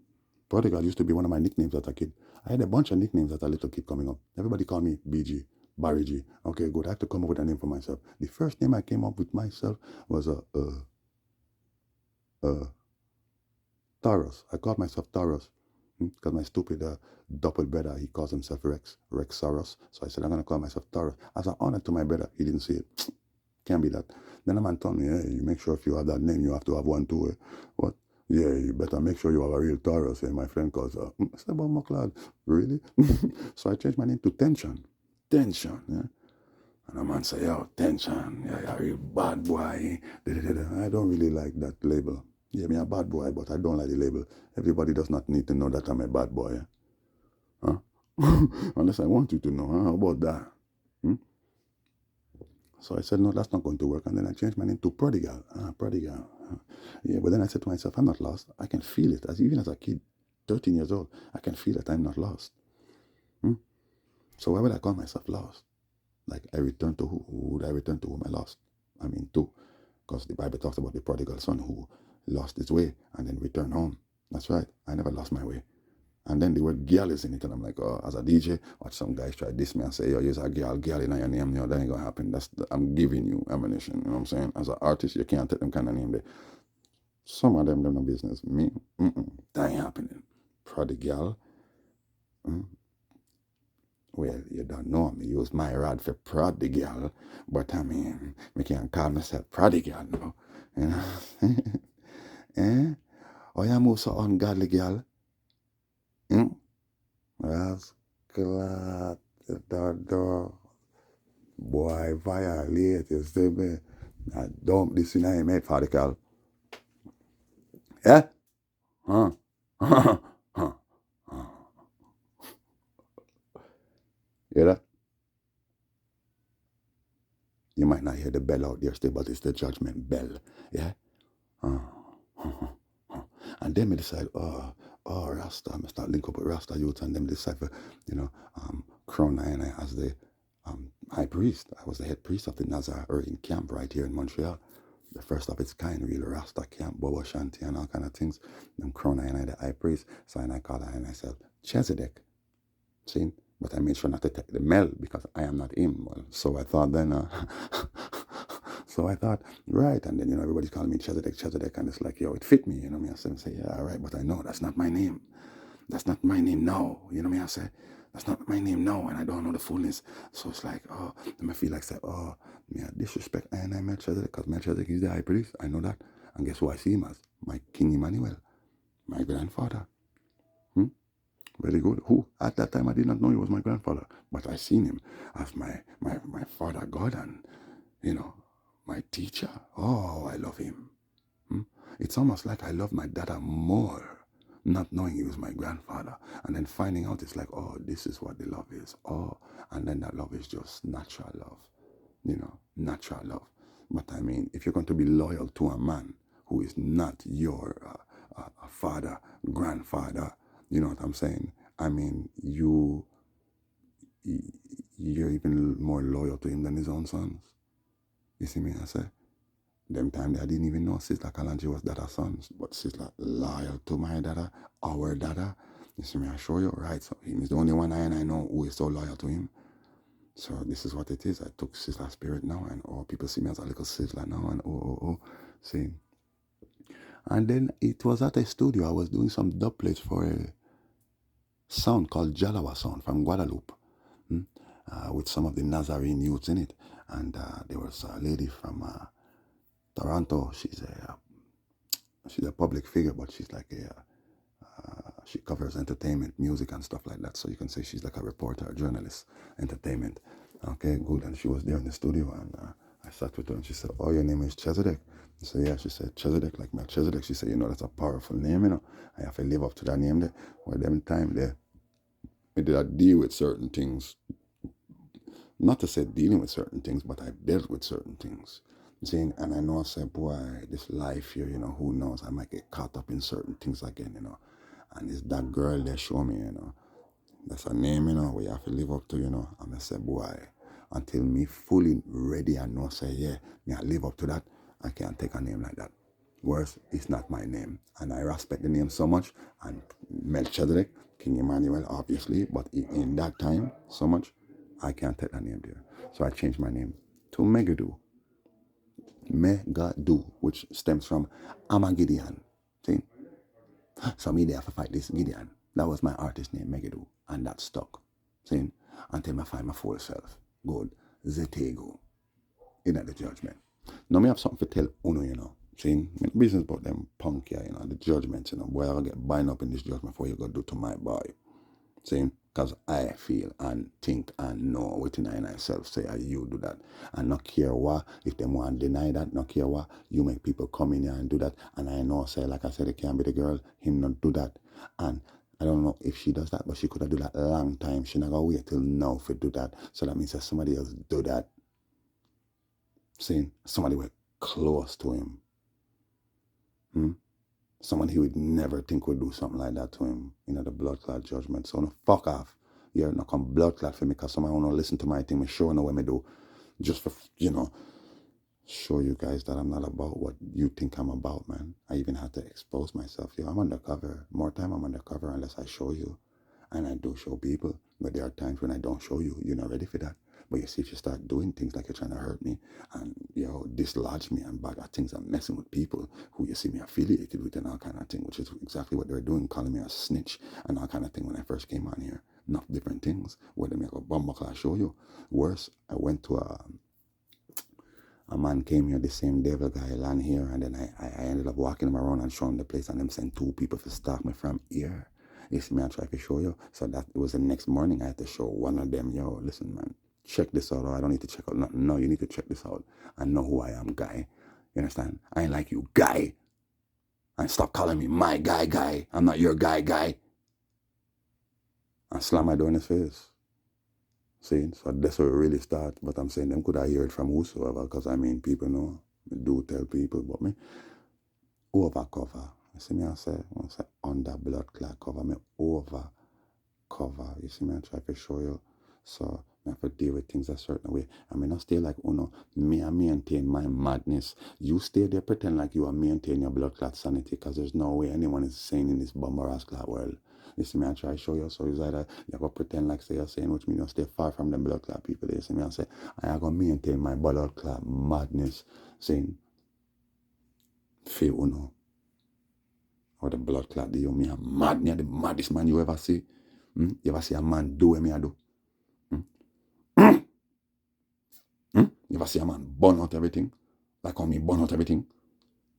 Prodigal used to be one of my nicknames as a kid. I had a bunch of nicknames as a little kid coming up. Everybody called me BG, Barry G. Okay, good. I have to come up with a name for myself. The first name I came up with myself was Taurus. I called myself Taurus. Because my stupid double brother, he calls himself Rex Soros. So I said, I'm going to call myself Taurus. As an honor to my brother, he didn't see it. Can't be that. Then the man told me, hey, you make sure if you have that name, you have to have one too. What? Yeah, you better make sure you have a real Taurus. And my friend calls I said, but McLeod, really? So I changed my name to Tension. Tension, yeah. And the man say, yo, Tension, yeah, you're a bad boy. I don't really like that label. Yeah, me a bad boy, but I don't like the label. Everybody does not need to know that I'm a bad boy. Huh? Unless I want you to know. Huh? How about that? Hmm? So I said, no, that's not going to work. And then I changed my name to Prodigal. Prodigal. Yeah, but then I said to myself, I'm not lost. I can feel it. Even as a kid, 13 years old, I can feel that I'm not lost. Hmm? So why would I call myself lost? Like, I return to who? Who would I return to whom I lost? I mean, to. Because the Bible talks about the prodigal son who lost his way and then returned home. That's right. I never lost my way. And then the word girl is in it, and I'm like, oh, as a DJ, watch some guys try this me and say, yo, use a girl in your name, that ain't gonna happen. I'm giving you ammunition, you know what I'm saying? As an artist, you can't take them kind of name there. Some of them no business. Me, that ain't happening. Prodigal, well, you don't know me. Use my rod for prodigal, but I mean, me can't call myself prodigal, no. You know? Eh? Oh, you move so ungodly, girl. Hmm? That's glad the door. Boy, violate, you see me? I dump this in my head, prodigal. Yeah? Huh? Huh? Huh? Hear that? You might not hear the bell out there still, but it's the judgment bell. Yeah? Uh, and then me decide, Rasta, I start link up with Rasta youth and them decide for, crown I as the high priest. I was the head priest of the Nazarene camp right here in Montreal. The first of its kind, real Rasta camp, Bobo Shanti and all kind of things. Them crown I the high priest. So I call I myself Chesedek. See? But I made sure not to take the Mel because I am not him. Well, so I thought then, so I thought, right. And then, everybody's calling me Chesedek. And it's like, yo, it fit me. You know what I mean? I say, yeah, all right. But I know that's not my name. That's not my name, no. You know what I mean? I say, that's not my name, no. And I don't know the fullness. So it's like, I feel like, say, me I disrespect I Melchizedek because Melchizedek is the high priest. I know that. And guess who I see him as? My King Emmanuel, my grandfather. Very good. Who at that time I did not know he was my grandfather, but I seen him as my father God and my teacher. Oh, I love him. It's almost like I love my dada more, not knowing he was my grandfather, and then finding out it's like, oh, this is what the love is. Oh, and then that love is just natural love, natural love. But I mean, if you're going to be loyal to a man who is not your father, grandfather, you know what I'm saying? I mean, you're even more loyal to him than his own sons. You see me? I say, them time I didn't even know Sister Kalanji was Dada's sons, but Sister loyal to my Dada, our Dada. You see me? I show you, right? So he is the only one I know who is so loyal to him. So this is what it is. I took Sister Spirit now, and people see me as a little sister now, and see. And then it was at a studio. I was doing some dub plates for a sound called Jalawa sound from Guadeloupe, with some of the Nazarene youths in it. And there was a lady from Toronto. She's a public figure, but she's like she covers entertainment, music, and stuff like that. So you can say she's like a reporter, a journalist, entertainment. Okay, good. And she was there in the studio, and I sat with her, and she said, "Oh, your name is Chesedek?" I said, "Yeah." She said, "Chesedek, like Melchizedek." She said, "That's a powerful name, I have to live up to that name there." Well, them time there, I did not deal with certain things. Not to say dealing with certain things, but I've dealt with certain things. Saying, and I know I said, boy, this life here, who knows? I might get caught up in certain things again, And it's that girl they show me, That's a name, we have to live up to, And I said, boy, until me fully ready and know, say, yeah, me I live up to that, I can't take a name like that. Worse, it's not my name. And I respect the name so much. And Melchizedek, King Emmanuel, obviously, but in that time, so much, I can't take that name there. So I changed my name to Megadu. Megadu, which stems from Amagideon. See? So me there have to fight this Gideon. That was my artist name, Megiddo, and that stuck. See? Until I find my full self. Good. Zetego. In the judgment. Now me have something to tell Uno, See? Business about them punk here, the judgments, boy, I'll get bind up in this judgment before you go do to my boy. See? Because I feel and think and know within I myself say you do that. And not care what, if them want to deny that, not care what, you make people come in here and do that. And I know, say, like I said, it can't be the girl, him not do that. And I don't know if she does that, but she could have do that a long time. She not gonna wait till now for do that. So that means that somebody else do that. See? Somebody were close to him. Someone he would never think would do something like that to him, the blood clot judgment. So no, fuck off. You're not come blood clot for me because someone want to listen to my thing, me sure know what me do. Just for, show you guys that I'm not about what you think I'm about, man. I even had to expose myself. I'm undercover. More time I'm undercover unless I show you. And I do show people. But there are times when I don't show you. You're not ready for that. But you see, if you start doing things like you're trying to hurt me and, dislodge me and bad at things and messing with people who you see me affiliated with and all kind of thing, which is exactly what they're doing, calling me a snitch and all kind of thing when I first came on here. Enough different things. Where they make a bumbuckle, I show you. Worse, I went to a man came here, the same devil guy land here, and then I ended up walking him around and showing the place, and them sent 2 people to stalk me from here. You see me, I try to show you. So that it was the next morning I had to show one of them, listen, man, check this out. I don't need to check out nothing. No, you need to check this out and know who I am, guy. You understand? I ain't like you, guy. And stop calling me my guy. I'm not your guy. And slam my door in his face. See, so that's where it really starts. But I'm saying them could I hear it from whosoever, because people know. I do tell people, but me over cover. You see me, I say under blood clot cover. Me over cover. You see me, I try to show you. So I have to deal with things a certain way. I mean, I stay like me, I maintain my madness. You stay there pretend like you are maintain your blood clot sanity, because there's no way anyone is sane in this bummer ass clot world. You see me, I try to show you. So it's either you go pretend like say you're saying, which means you stay far from them blood clot people. You see me, I say, I go maintain my blood clot madness, saying, feel or the blood clot do me a mad, me the maddest man you ever see. You ever see a man do what me I do? You ever see a man burn out everything? Like how me burn out everything?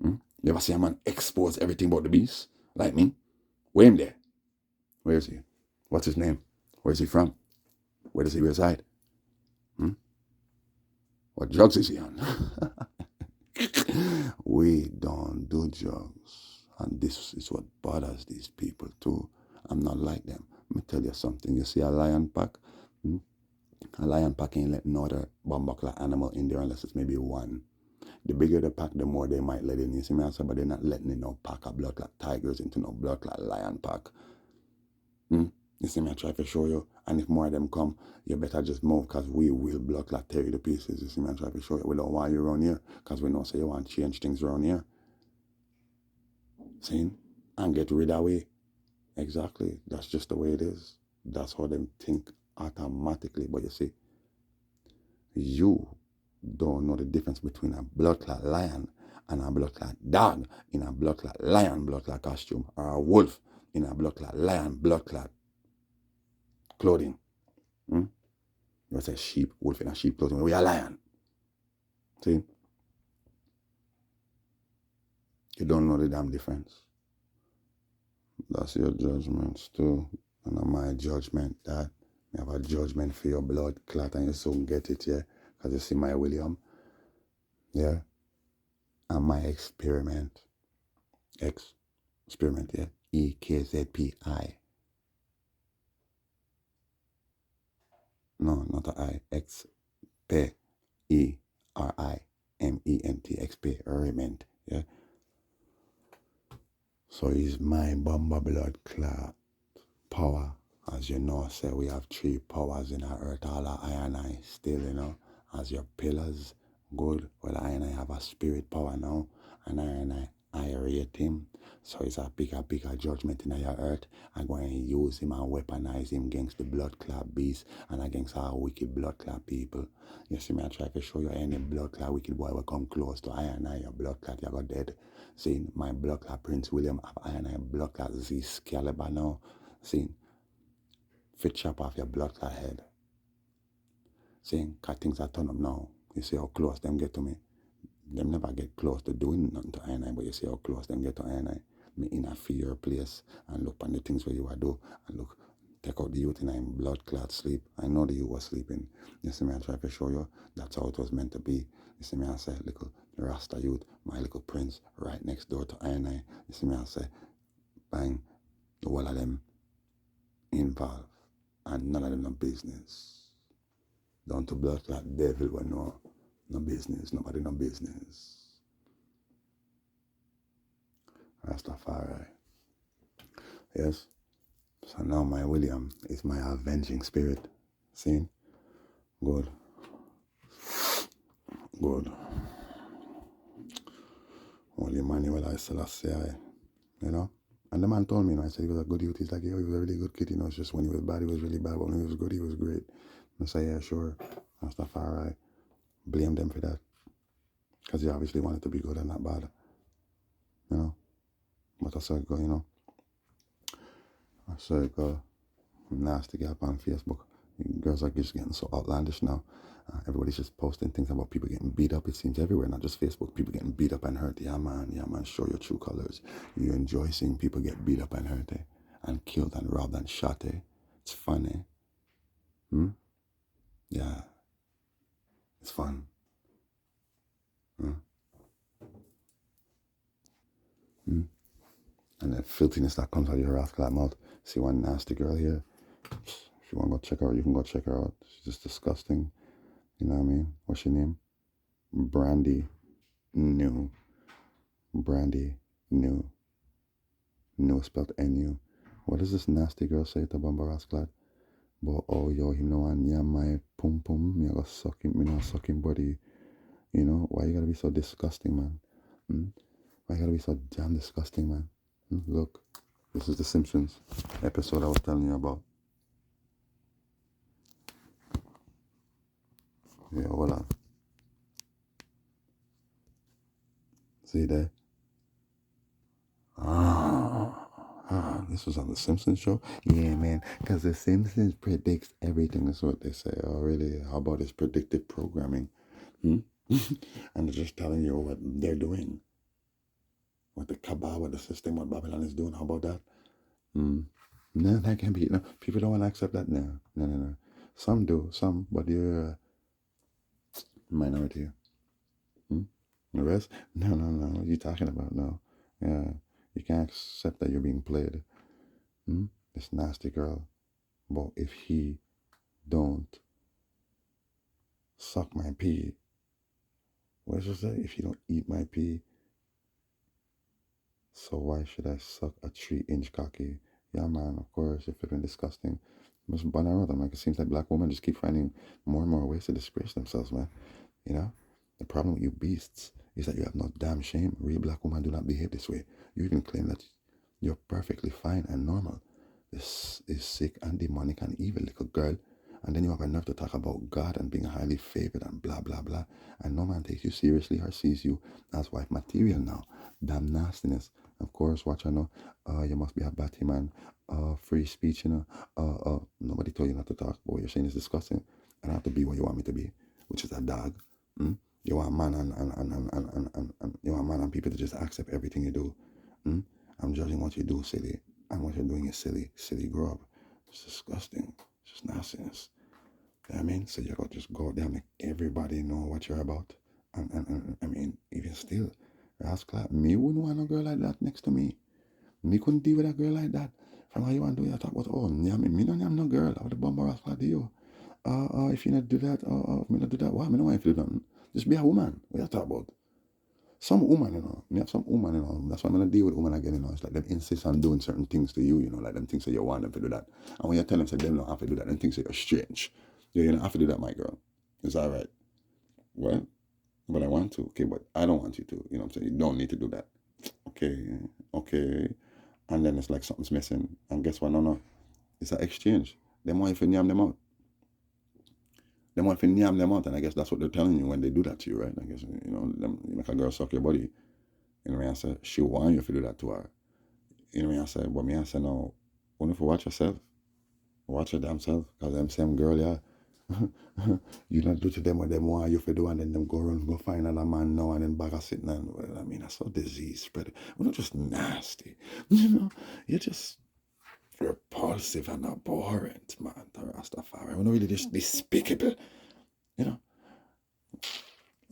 You ever see a man expose everything about the beast? Like me? Where him there? Where is he? What's his name? Where is he from? Where does he reside? What drugs is he on? We don't do drugs. And this is what bothers these people too. I'm not like them. Let me tell you something. You see a lion pack? A lion pack ain't let no other bumbuckler animal in there unless it's maybe one. The bigger the pack, the more they might let in. You see me answer? But they're not letting in no pack of blood clot tigers into no blood clot lion pack. You see me, I try to show you. And if more of them come, you better just move, because we will blood clot tear you to pieces. You see me, I try to show you. We don't want you around here, because we know say you want to change things around here. See? And get rid of it. Exactly. That's just the way it is. That's how them think automatically. But you see, you don't know the difference between a blood clot lion and a blood clot dog in a blood clot lion blood clot costume, or a wolf in a blood clot lion blood clot clothing. You say sheep, wolf in a sheep clothing. We are lion. See? You don't know the damn difference. That's your judgments too. And not my judgment, that. You have a judgment for your blood clot and you soon get it, yeah? Because you see my William. Yeah? And my experiment. Experiment, yeah? EKZPI. No, not a I. ERIMENT. Experiment, yeah? So it's my bomber blood clot power. As you know, say we have 3 powers in our earth, all our I and I still, as your pillars. Good. Well, I and I have a spirit power now, and I rate him. So it's a bigger judgment in your earth. I'm going to use him and weaponize him against the blood clot beast and against our wicked blood clot people. You see me, I try to show you any blood clot wicked boy will come close to I and I, your blood clot, you got dead. See, my blood clot Prince William, I and I blood clot Z Excalibur now. See, fit chop off your blood clot head. Saying, cause things are turn up now. You see how close them get to me. Them never get close to doing nothing to I, but you see how close them get to I. Me in a fear place and look on the things where you are do and look, take out the youth in a blood clot sleep. I know the youth was sleeping. You see me, I try to show you that's how it was meant to be. You see me, I say, little Rasta youth, my little prince, right next door to I. You see me, I say, bang, all of them involved and none of them no business. Down to blood clot devil when no business, nobody no business. Rastafari. Yes. So now my William is my avenging spirit. See? Good. Good. Holy Emmanuel, I Selassie, you know? And the man told me, I said he was a good youth. He's like, yo, he was a really good kid. It's just when he was bad, he was really bad. But when he was good, he was great. I say, yeah, sure. Rastafari. Blame them for that. Because he obviously wanted to be good and not bad. You know? But I saw it go, I saw it go. Nasty girl on Facebook. Girls are just getting so outlandish now. Everybody's just posting things about people getting beat up. It seems everywhere, not just Facebook. People getting beat up and hurt. Yeah, man, show your true colors. You enjoy seeing people get beat up and hurt, and killed and robbed and shot, It's fun, Yeah, it's fun. And the filthiness that comes out of your rascal mouth. See one nasty girl here. If you want to go check her out, you can go check her out. She's just disgusting. You know what I mean? What's your name? Brandy New. Brandy New. New spelled N-U. What does this nasty girl say to Bamba Rascal? But oh yo, him no one yeah my pum pum. Me I go suck him, me not suck him body. You know, why you gotta be so disgusting, man? Why you gotta be so damn disgusting, man? Look, this is the Simpsons episode I was telling you about. Yeah, hold on. See there? This was on the Simpsons show? Yeah, man, because the Simpsons predicts everything. That's what they say. Oh, really? How about this predictive programming? And they're just telling you what they're doing. What the cabal, what the system, what Babylon is doing. How about that? No, that can't be. No, people don't want to accept that. No. Some do, but you're a minority. The rest? No. What are you talking about? No. Yeah, you can't accept that you're being played. This nasty girl. But if he don't suck my pee, what does it say? If you don't eat my pee, so why should I suck a 3-inch cocky? Yeah, man, of course, you're flipping disgusting. Just bun around them. Like, it seems like black women just keep finding more and more ways to disgrace themselves, man. You know? The problem with you beasts is that you have no damn shame. Real black women do not behave this way. You even claim that you're perfectly fine and normal. This is sick and demonic and evil, little girl. And then you have enough to talk about God and being highly favored and blah, blah, blah. And no man takes you seriously or sees you as wife material now. Damn nastiness. Of course, watch, I know. You must be a batty man. Free speech, nobody told you not to talk. But what you're saying is disgusting. And I have to be what you want me to be, which is a dog. You want a man and you want a man and people to just accept everything you do. I'm judging what you do, silly. And what you're doing is silly. Silly, grow up. It's disgusting. It's just nastiness. You know what I mean? So you gotta just go out there and make everybody know what you're about. And I mean, even still, Rascal, me wouldn't want a girl like that next to me. Me couldn't deal with a girl like that. From how you want to do it, I talk about, me no no girl. I would the bomber Rascal do you. If you not do that, me not do that. Why? Me no want if you do nothing. Just be a woman. What you talk about? Some woman, me have some woman, that's why I'm gonna deal with women again, It's like them insist on doing certain things to you, like them things that you want them to do that. And when you tell them say them don't have to do that, them things that you're strange. Yeah, you don't have to do that, my girl. It's alright. Well, but I want to, okay, but I don't want you to, you know what I'm saying? You don't need to do that. Okay. And then it's like something's missing. And guess what? No. It's an exchange. Them want you to yam them out. They want to yam them out, and I guess that's what they're telling you when they do that to you, right? I guess, you make a girl suck your body. You know what I mean? I say, she want you to do that to her. You know what I mean? I say, but me, I say, no, only for watch yourself. Watch your damn self. Because them same girl, yeah. You don't do to them what them want you to do, and then them go run, go find another man now, and then back a sitting and, well, I mean, that's so disease spread. We're not just nasty. You know, you're just repulsive and abhorrent, man, to Rastafari. We're not really just despicable, you know.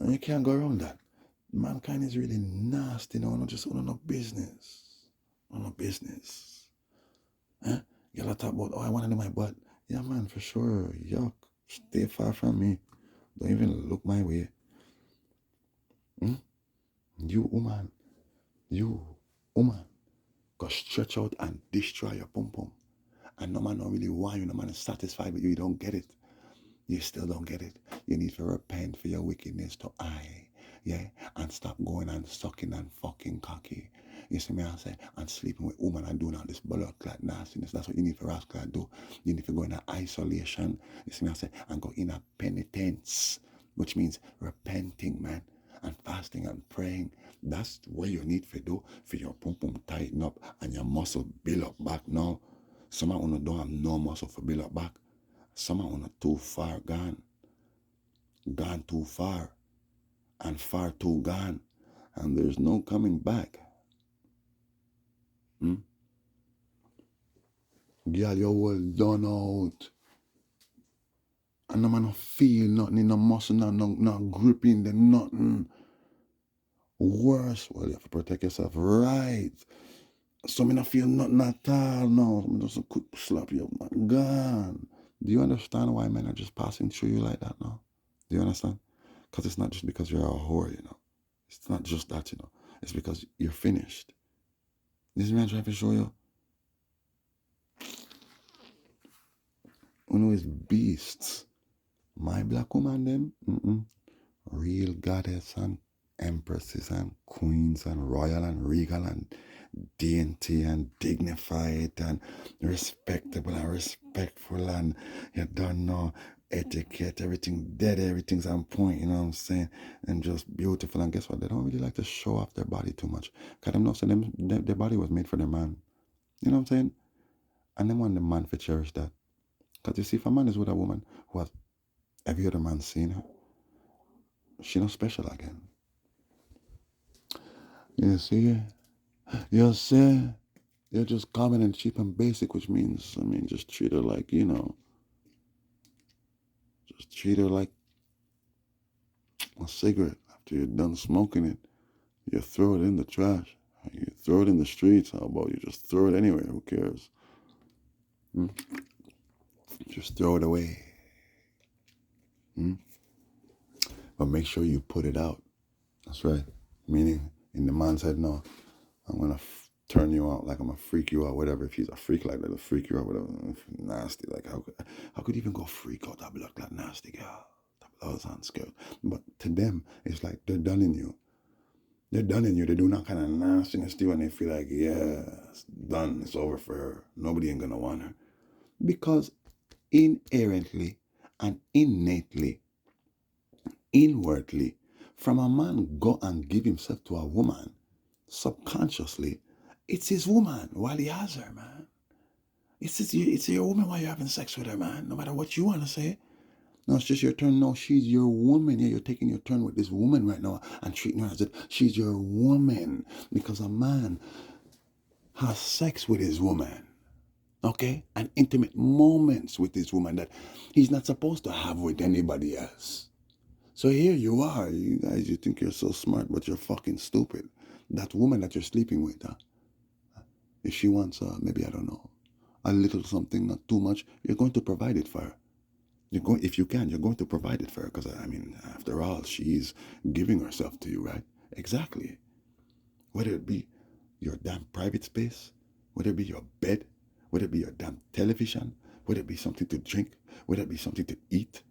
And you can't go around that. Mankind is really nasty, you know, not just on no business. On no business. Huh? You gotta talk about, oh, I want to do my butt. Yeah, man, for sure. Yuck. Stay far from me. Don't even look my way. Hmm? You woman, go stretch out and destroy your pum pum. And no man don't really want you, no man is satisfied with you, you don't get it. You still don't get it. You need to repent for your wickedness to I, yeah, and stop going and sucking and fucking cocky. You see me, I say, and sleeping with women and doing all this blood clot nastiness. That's what you need for rascal to do. You need to go in isolation. You see me, I say, and go in a penitence, which means repenting, man, and fasting and praying. That's what you need to do for your pum pum tighten up and your muscle build up back now. Some of you don't have no muscle for build up back. Some of you too far gone too far, and far too gone, and there's no coming back. Girl, you all done out. And no man no feel nothing in the muscle, no gripping the nothing. Worse, well, you have to protect yourself, right? So me not feel nothing at all now. Me just a quick slap you up, gone. Do you understand why men are just passing through you like that now? Do you understand? Because it's not just because you're a whore, you know. It's not just that, you know. It's because you're finished. This man trying to show you. Who is beasts. My black woman, them, real goddess and empresses and queens and royal and regal and dainty and dignified and respectable and respectful, and you don't know etiquette, everything dead, everything's on point, you know what I'm saying? And just beautiful. And guess what? They don't really like to show off their body too much. Because them know so their body was made for their man. You know what I'm saying? And they want the man to cherish that. Because you see, if a man is with a woman who has every other man seen her, she not special again. You see? You see? You're just common and cheap and basic, which means, I mean, just treat her like, you know, just treat her like a cigarette. After you're done smoking it, you throw it in the trash. You throw it in the streets. How about you just throw it anywhere? Who cares? Just throw it away. But make sure you put it out. That's right. Meaning, in the man's head, no, I'm going to turn you out, like I'm going to freak you out, whatever. If he's a freak like that, he'll freak you out, whatever. Nasty. Like, how could you even go freak out that blood clot nasty girl? That blood sounds scared. But to them, it's like they're done in you. They're done in you. They do that kind of nastiness to you, and they feel like, yeah, it's done. It's over for her. Nobody ain't going to want her. Because inherently and innately, inwardly, from a man go and give himself to a woman, subconsciously, it's his woman while he has her, man. It's your woman while you're having sex with her, man. No matter what you want to say. No, it's just your turn. No, she's your woman. Yeah, you're taking your turn with this woman right now and treating her as if she's your woman. Because a man has sex with his woman. Okay? And intimate moments with his woman that he's not supposed to have with anybody else. So here you are, you guys, you think you're so smart, but you're fucking stupid. That woman that you're sleeping with, if she wants, maybe, I don't know, a little something, not too much, you're going to provide it for her. If you can, you're going to provide it for her, because, I mean, after all, she's giving herself to you, right? Exactly. Whether it be your damn private space, whether it be your bed, whether it be your damn television, whether it be something to drink, whether it be something to eat,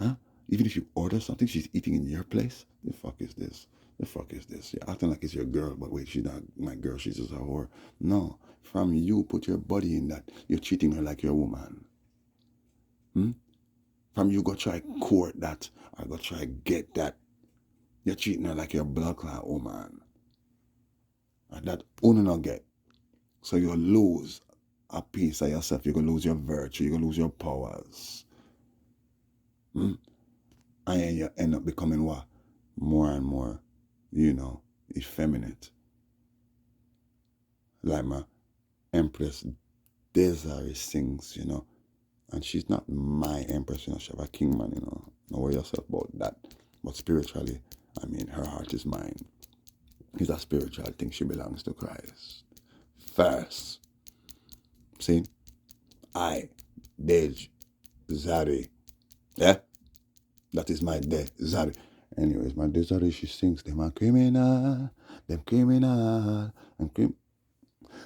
huh? Even if you order something, she's eating in your place. The fuck is this? The fuck is this? You're acting like it's your girl, but wait, she's not my girl. She's just a whore. No, from you, put your body in that. You're treating her like your woman. From you, go try court that, or go try get that. You're treating her like your blood clot woman. And that only not get. So you lose a piece of yourself, you're going to lose your virtue, you're going to lose your powers. And then you end up becoming what? More and more, effeminate. Like my Empress Desiree sings, and she's not my Empress, she have a king man, Don't worry yourself about that. But spiritually, her heart is mine. It's a spiritual thing. She belongs to Christ. First. See? I, Dej, Zari. Yeah? That is my Zari. Anyways, my Desiree, she sings, them criminal, and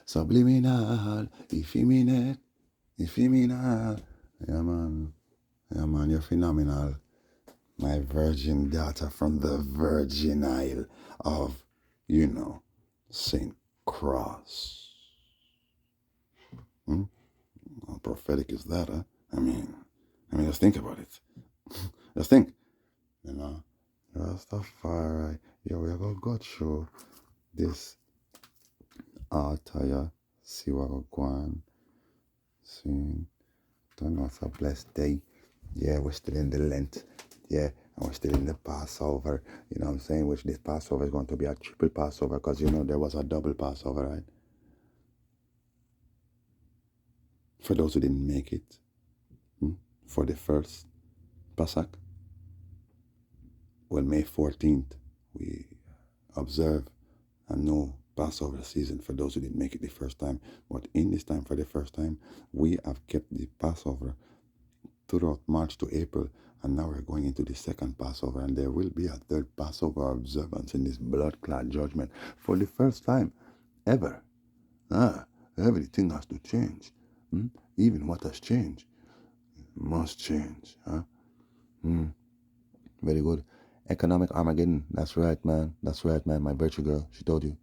subliminal, effeminate, effeminal. Yeah, man. Yeah, man, you're phenomenal. My virgin daughter from the Virgin Isle of, St. Cross. How prophetic is that, huh? Just think about it. Just think. Rastafari. Yeah, we are going to go through this altar, see what we're going. See. Don't know, it's a blessed day. Yeah, we're still in the Lent. Yeah, and we're still in the Passover. You know what I'm saying? Which this Passover is going to be a triple Passover because, there was a double Passover, right? For those who didn't make it, for the first Pasach, well, May 14th, we observe a no Passover season for those who didn't make it the first time. But in this time, for the first time, we have kept the Passover throughout March to April, and now we're going into the second Passover, and there will be a third Passover observance in this blood-clad judgment for the first time ever. Everything has to change. Even what has changed must change. Very good. Economic Armageddon. That's right, man. That's right, man. My virtue girl, she told you.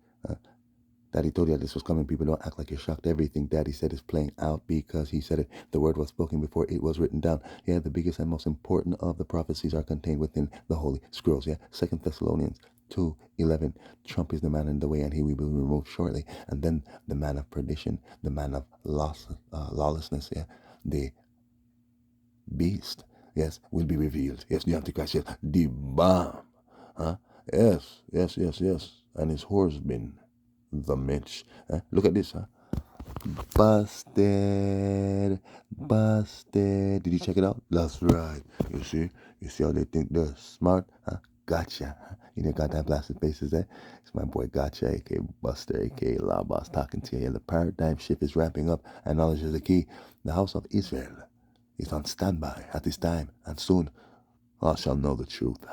Daddy told you that this was coming. People don't act like you're shocked. Everything Daddy said is playing out because he said it. The word was spoken before it was written down. Yeah, the biggest and most important of the prophecies are contained within the Holy Scrolls. Yeah, 2 Thessalonians 2:11. Trump is the man in the way, and he will be removed shortly. And then the man of perdition, the man of lawlessness. Yeah, the beast. Yes, will be revealed. Yes, the Antichrist. Yes, the bomb. Yes. And his horse been the Mitch. Look at this, Busted. Did you check it out? That's right. You see how they think they're smart? Gotcha. You know, got that blasted faces there? It's my boy Gotcha, aka Buster, aka Law Boss, talking to you. The paradigm shift is ramping up, and knowledge is the key. The house of Israel is on standby at this time, and soon all shall know the truth.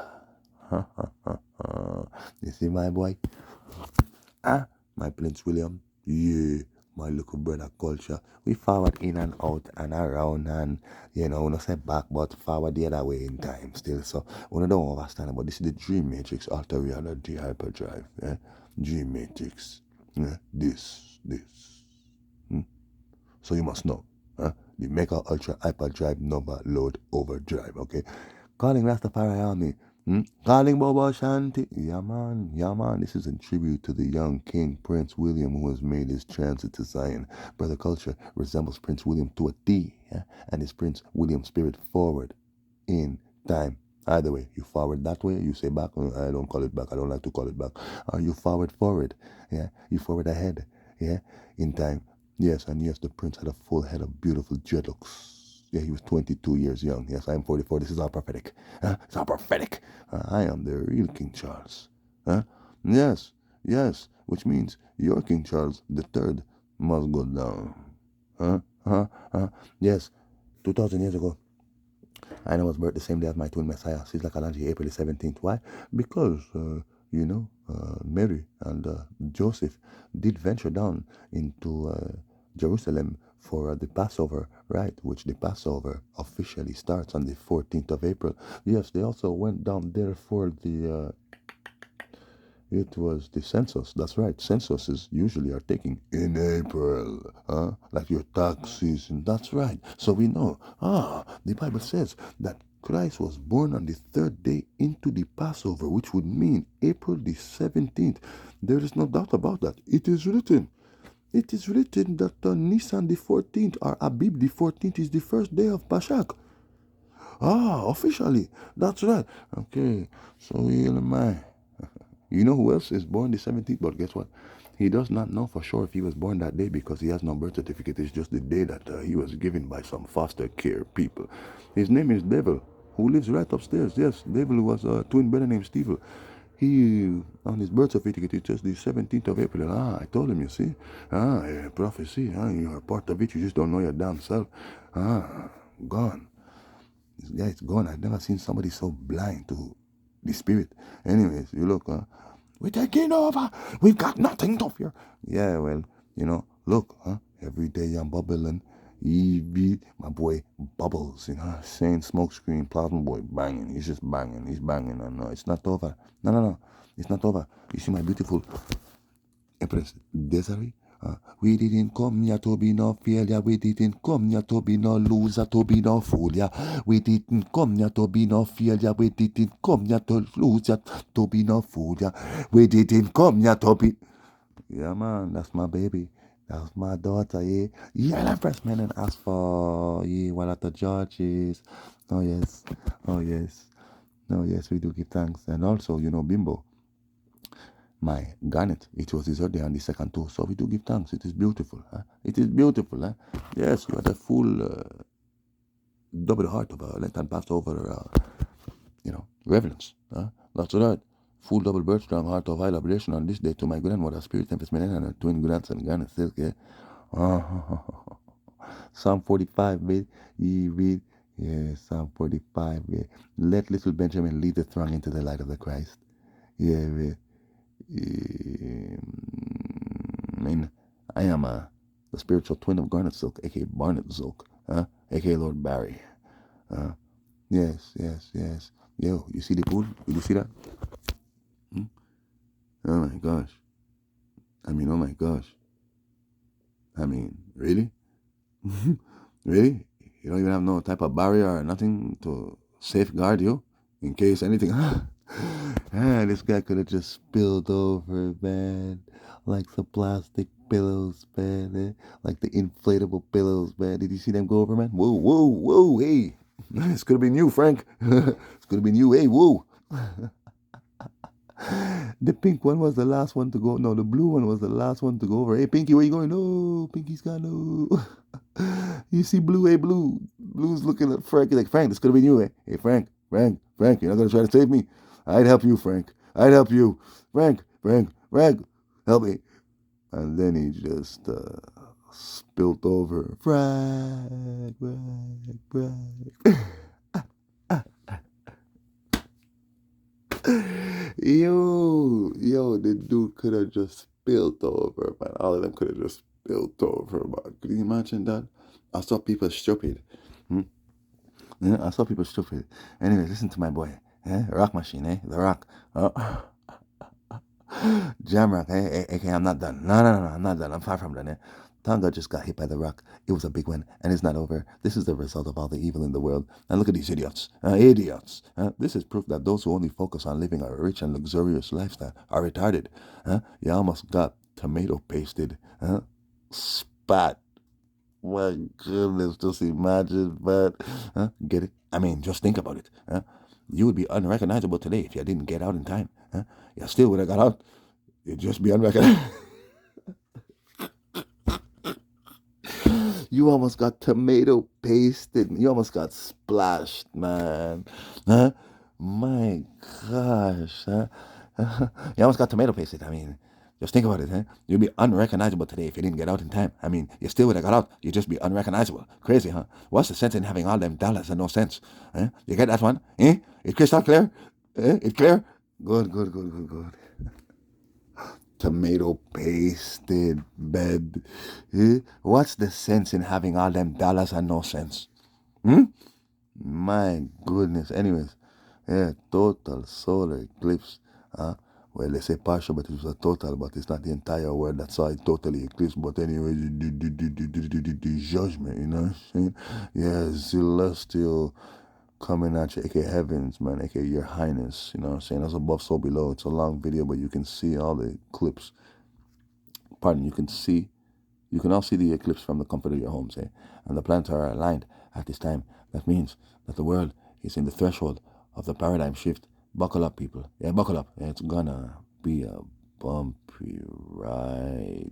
You see, my boy? My Prince William? Yeah, my little brother culture. We forward in and out and around and, not say back, but forward the other way in time still. So, we don't understand, but this is the Dream Matrix Alter Reality Hyperdrive. Yeah? Dream Matrix. Yeah? This. So you must know. The Mega Ultra Hyperdrive Nova Load Overdrive, okay? Calling Rastafari Army. Calling Bobo Shanti. Yeah, man. This is in tribute to the young King Prince William who has made his transit to Zion. Brother Culture resembles Prince William to a T, yeah? And his Prince William spirit forward in time. Either way, you forward that way, you say back. I don't call it back. I don't like to call it back. Or you forward. Yeah? You forward ahead. Yeah? In time. Yes, and yes, the prince had a full head of beautiful dreadlocks. Yeah, he was 22 years young. Yes, I am 44. This is all prophetic. It's all prophetic. I am the real King Charles. Yes, which means your King Charles the Third must go down. Yes, 2,000 years ago, I was birthed the same day as my twin Messiah. She's like Alanji, April the 17th. Why? Because, Mary and Joseph did venture down into Jerusalem for the Passover, right? Which the Passover officially starts on the 14th of April. Yes, they also went down there for the it was the census. That's right. Censuses usually are taken in April, like your tax season. That's right. So we know, the Bible says that Christ was born on the third day into the Passover, which would mean April the 17th. There is no doubt about that. It is written. It is written that Nisan the 14th or Abib the 14th is the first day of Pashak. Ah, officially. That's right. Okay. So here am I. You know who else is born the 17th? But guess what? He does not know for sure if he was born that day because he has no birth certificate. It's just the day that he was given by some foster care people. His name is Devil, who lives right upstairs. Yes, Devil was a twin brother named Steve. He, on his birth certificate, it says the 17th of April. Ah, I told him, you see. Ah, prophecy. Ah, you are part of it. You just don't know your damn self. Ah, gone. This guy is gone. I've never seen somebody so blind to the spirit. Anyways, you look, we're taking over. We've got nothing to fear. Yeah, well, look, every day I'm bubbling. My boy bubbles, saying smoke screen, plasma boy banging. He's just banging. He's banging. And no, it's not over. No. It's not over. You see my beautiful Empress Desiree? We didn't come here to be no failure. We didn't come here to be no loser, to be no fool. Yeah. We didn't come here to be no failure. We didn't come here to lose, yeah, to be no fool. Yeah. We didn't come here to be. Yeah, man, that's my baby. That's my daughter, yeah. Yeah, Empress, man, and ask for, yeah, one of the judges. Oh, yes. Oh, yes. Oh, yes, we do give thanks. And also, Bimbo, my garnet, it was his birthday on the second too, so we do give thanks. It is beautiful. Huh? It is beautiful. Huh? Yes, you had a full double heart of a Lenten Passover, reverence. Huh? That's right. Full double birth strong heart of high liberation on this day to my grandmother, Spirit Tempest Menen, and her twin grandson, Garnet Silk. Yeah? Psalm 45, ye read. Yeah, Psalm 45. Yeah. Let little Benjamin lead the throng into the light of the Christ. Yeah, yeah. I mean, I am the spiritual twin of Garnet Silk, aka Barnet Silk, aka Lord Barry. Yes. Yo, you see the pool? Did you see that? Oh my gosh. Oh my gosh. Really? Really? You don't even have no type of barrier or nothing to safeguard you in case anything. This guy could have just spilled over, man. Like the plastic pillows, man. Like the inflatable pillows, man. Did you see them go over, man? Whoa, hey. This could have been you, Frank. This could have been you, hey, whoa. The pink one was the last one to go. No, the blue one was the last one to go over. Hey, Pinky, where you going? No, Pinky's got no. You see Blue, hey, Blue. Blue's looking at Frank. He's like, Frank, this could have been you, eh? Hey, Frank, you're not going to try to save me? I'd help you, Frank. I'd help you. Frank, help me. And then he just spilt over. Frank. Yo, the dude could have just spilled over, man. All of them could have just spilled over, man. Could you imagine that? I saw people stupid. Yeah, I saw people stupid. Anyways, listen to my boy. Rock Machine, The Rock. Jam Rock, aka I'm not done. No, I'm not done. I'm far from done. Tonga just got hit by the rock. It was a big one, and it's not over. This is the result of all the evil in the world. And look at these idiots. Idiots. This is proof that those who only focus on living a rich and luxurious lifestyle are retarded. You almost got tomato pasted. Spat. My goodness, just imagine, but get it? Just think about it. You would be unrecognizable today if you didn't get out in time. You still would have got out. You'd just be unrecognizable. You almost got tomato pasted. You almost got splashed, man. My gosh. You almost got tomato pasted. Just think about it, You'd be unrecognizable today if you didn't get out in time. You still would have got out. You'd just be unrecognizable. Crazy, huh? What's the sense in having all them dollars and no sense? You get that one? It's crystal clear? It's clear? Good. Tomato pasted bed. What's the sense in having all them dollars and no sense? My goodness. Anyways, total solar eclipse. Well, they say partial, but it was a total, but it's not the entire world that saw it totally eclipsed. But anyway, the judgment, you know what I'm saying? Yeah, celestial coming at you, aka heavens, man, aka your highness, you know what I'm saying? As above, so below. It's a long video, but you can see all the clips. Pardon, you can see You can all see the eclipse from the comfort of your homes, eh? And the planets are aligned at this time. That means that the world is in the threshold of the paradigm shift. Buckle up, people. Yeah, buckle up. It's gonna be a bumpy ride.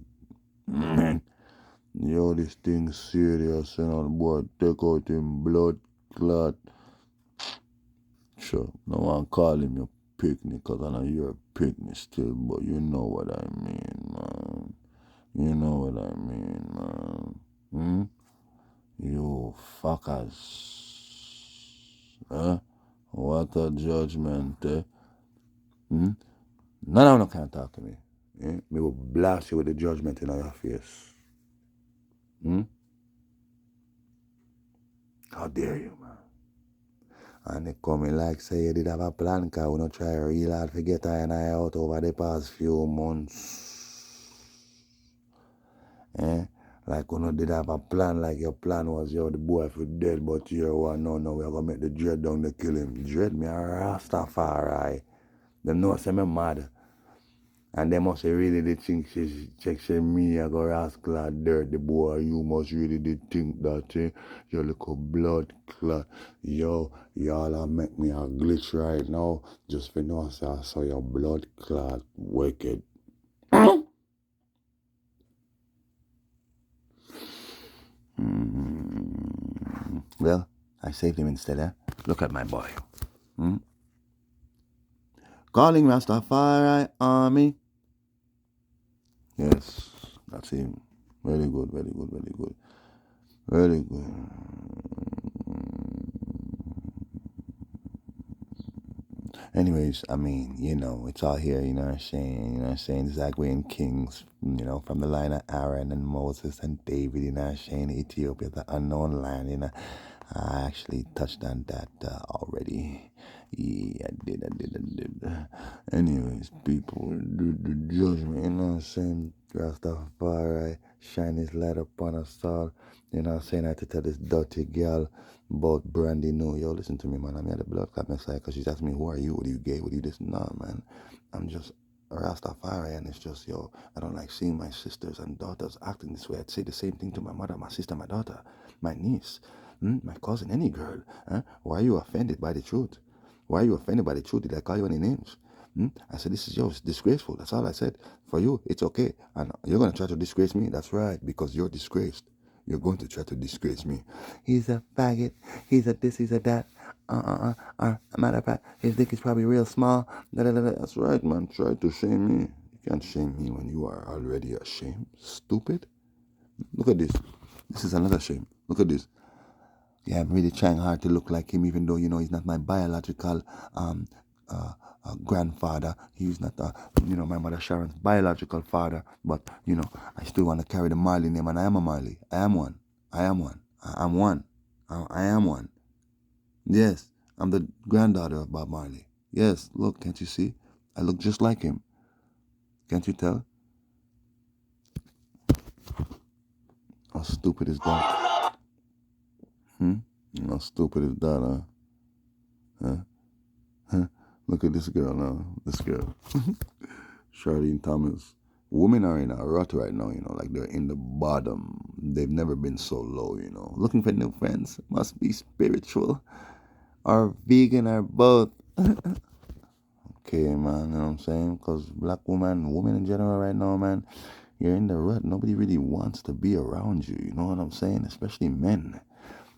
Yo, this thing serious, you know, boy, take out him blood clot. Sure, no one call him your picnic, cause I know you're a picnic still, but you know what I mean, man. You know what I mean, man. You fuckers. Huh? What a judgment, eh? None of them can talk to me. Eh? Me will blast you with the judgment in your face. How dare you, man? And they coming like say you did have a plan, cause we not try real hard to get I and I out over the past few months. Eh? Like we not did have a plan, like your plan was yo the boy for dead, but you one no, we are gonna make the dread down to kill him. Dread me a Rastafari. Them know say me mad. And they must really did think say me I go rascal and dirt the boy. You must really did think that your little blood clot. Yo, y'all are make me a glitch right now. Just for no say I saw your blood clot wicked. Well, I saved him instead, eh? Look at my boy. Calling Rastafari army. Yes, that's him. Very good, very good, very good. Very good. Anyways, I mean, you know, it's all here, you know what I'm saying? You know what I'm saying? Zagwe and Kings, you know, from the line of Aaron and Moses and David, you know what I'm saying? Ethiopia, the unknown land, you know. I actually touched on that already. Yeah, I did. Anyways, people, do the judgment, you know what I'm saying? Rastafari, shine his light upon us all. You know what I'm saying? I had to tell this dirty girl about Brandy. No, yo, listen to me, man. I'm here the blood clot messiah because she's asking me, who are you? What are you gay? What are you this? Nah, man. I'm just a Rastafari, and it's just, yo, I don't like seeing my sisters and daughters acting this way. I'd say the same thing to my mother, my sister, my daughter, my niece, my cousin, any girl. Why are you offended by the truth? Why are you offended by the truth? Did I call you any names? I said, this is yours, disgraceful. That's all I said. For you, it's okay. And you're going to try to disgrace me? That's right, because you're disgraced. You're going to try to disgrace me. He's a faggot. He's a this, he's a that. Matter of fact, his dick is probably real small. That's right, man. Try to shame me. You can't shame me when you are already ashamed. Stupid. Look at this. This is another shame. Look at this. Yeah, I'm really trying hard to look like him, even though, you know, he's not my biological grandfather. He's not, my mother Sharon's biological father. But, you know, I still want to carry the Marley name, and I am a Marley. I am one. I'm one. I am one. Yes, I'm the granddaughter of Bob Marley. Yes, look, can't you see? I look just like him. Can't you tell? How stupid is that? How stupid is that, huh? Look at this girl now. This girl. Charlene Thomas. Women are in a rut right now, you know, like they're in the bottom. They've never been so low, you know. Looking for new friends. Must be spiritual or vegan or both. Okay, man, you know what I'm saying? Because black women in general right now, man, you're in the rut. Nobody really wants to be around you, you know what I'm saying? Especially men,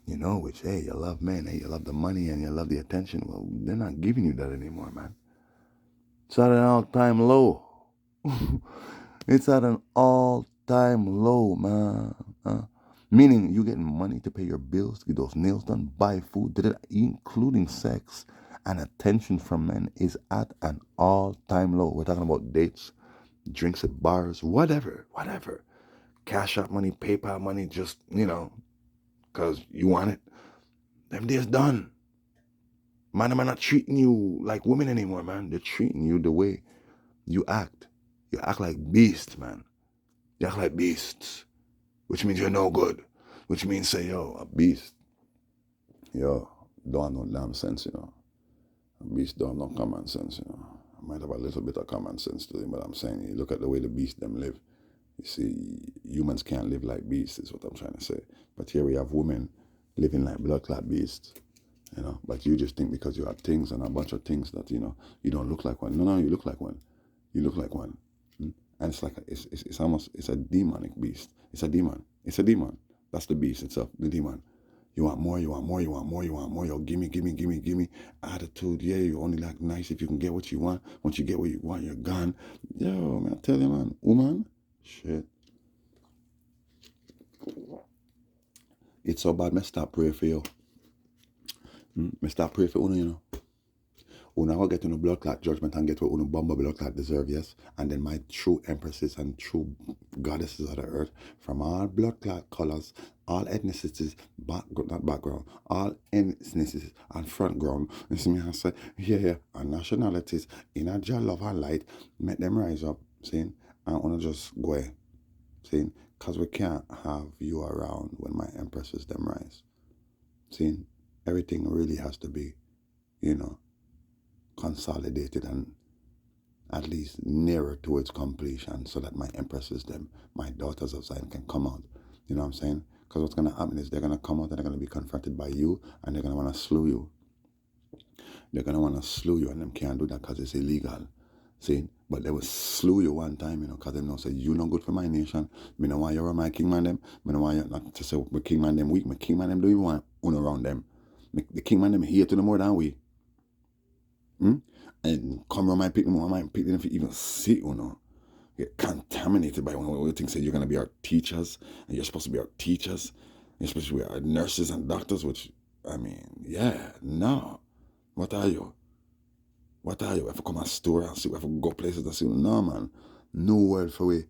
you know, which, hey, you love men, hey, you love the money and you love the attention. Well, they're not giving you that anymore, man. It's at an all-time low. It's at an all-time low, man. Meaning you getting money to pay your bills, to get those nails done, buy food, including sex and attention from men is at an all-time low. We're talking about dates, drinks at bars, whatever. Cash out money, PayPal money, just, you know, because you want it. Them days done. Man, I'm not treating you like women anymore, man. They're treating you the way you act. You act like beasts, man. You act like beasts. Which means you're no good. Which means say, yo, a beast. Yo, don't have no damn sense, you know. A beast don't have no common sense, you know. I might have a little bit of common sense to him, but I'm saying, you look at the way the beast them live. You see, humans can't live like beasts, is what I'm trying to say. But here we have women living like blood clot beasts, you know. But you just think because you have things and a bunch of things that, you know, you don't look like one. No, you look like one. You look like one. And it's like, it's almost, it's a demonic beast. It's a demon. It's a demon. That's the beast itself, the demon. You want more, you want more, you want more, you want more. Yo, gimme, gimme, gimme, gimme. Attitude, yeah, you only like nice if you can get what you want. Once you get what you want, you're gone. Yo, man, I tell you, man, woman, shit. It's so bad, me stop praying for you. Me stop praying for you, you know. Una go get on a blood clot judgment and get what una bomba blood clot deserve, yes. And then my true empresses and true goddesses of the earth, from all blood clot colors, all ethnicities, not background, all ethnicities and front ground. You see me, I say, yeah, and nationalities, in a jar love and light, make them rise up, seeing, and una just go away, seeing, because we can't have you around when my empresses them rise. Seeing, everything really has to be, you know, consolidated and at least nearer to its completion so that my empresses, them, my daughters of Zion can come out. You know what I'm saying? Because what's going to happen is they're going to come out and they're going to be confronted by you and they're going to want to slew you. They're going to want to slew you and them can't do that because it's illegal. See? But they will slew you one time, you know, because they know say you no good for my nation. Me no want you around my king man them. Me no want you not to say my king man them weak. My king man them don't even want one around them. The king man them here to the more than we. And come around my people, if you even see, you know, get contaminated by one of the things that you're going to be our teachers, and you're supposed to be our teachers, and you're supposed to be our nurses and doctors, which, I mean, yeah, no. What are you? What are you? If I come and store and see, if I go places and see, no, man, no world for we,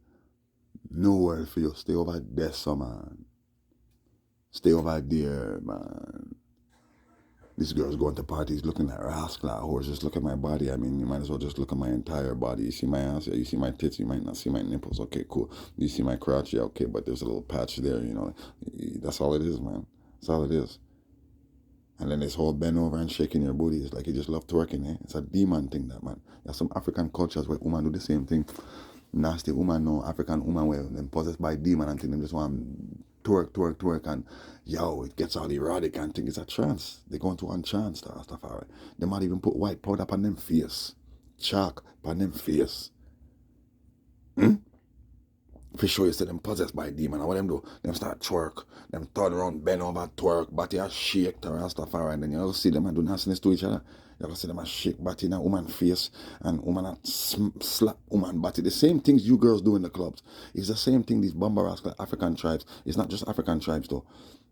no world for you. Stay over there, so, man. Stay over there, man. This girl's going to parties looking like rascal or just look at my body. I mean, you might as well just look at my entire body. You see my ass, yeah, you see my tits, you might not see my nipples. Okay, cool. You see my crotch, yeah, okay, but there's a little patch there, you know. That's all it is, man. That's all it is. And then this whole bend over and shaking your booty is like you just love twerking, eh? It's a demon thing, that, man. There's some African cultures where women do the same thing. Nasty woman, no, African woman where them possessed by demon and think them just want twerk, and yo, it gets all erotic and think it's a trance. They go into one trance, stuff, all right. They might even put white powder upon them face, chalk upon them face. For sure you say them possessed by demon, and what them do? Them start twerk, them turn around, bend over, twerk, body a shake, and stuff, all right. And then you see them and do nastiness to each other. You ever see them a shake body in a woman's face and woman a slap woman body. The same things you girls do in the clubs. It's the same thing these bomber rascal African tribes. It's not just African tribes though.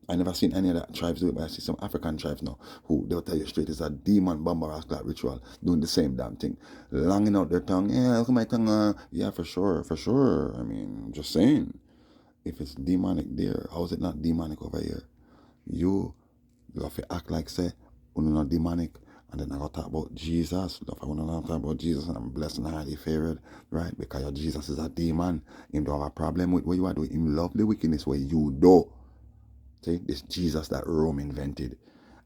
I never seen any of that tribes do it, but I see some African tribes now who they'll tell you straight it's a demon bomber rascal ritual doing the same damn thing. Longing out their tongue. Yeah, look at my tongue. Yeah, for sure. I mean, I'm just saying. If it's demonic there, how is it not demonic over here? You have to act like say, you're not demonic. And then I got to talk about Jesus. If I want to talk about Jesus and I'm blessed and highly favored, right? Because your Jesus is a demon. Him don't have a problem with what you are doing. Him love the wickedness where you do. See, this Jesus that Rome invented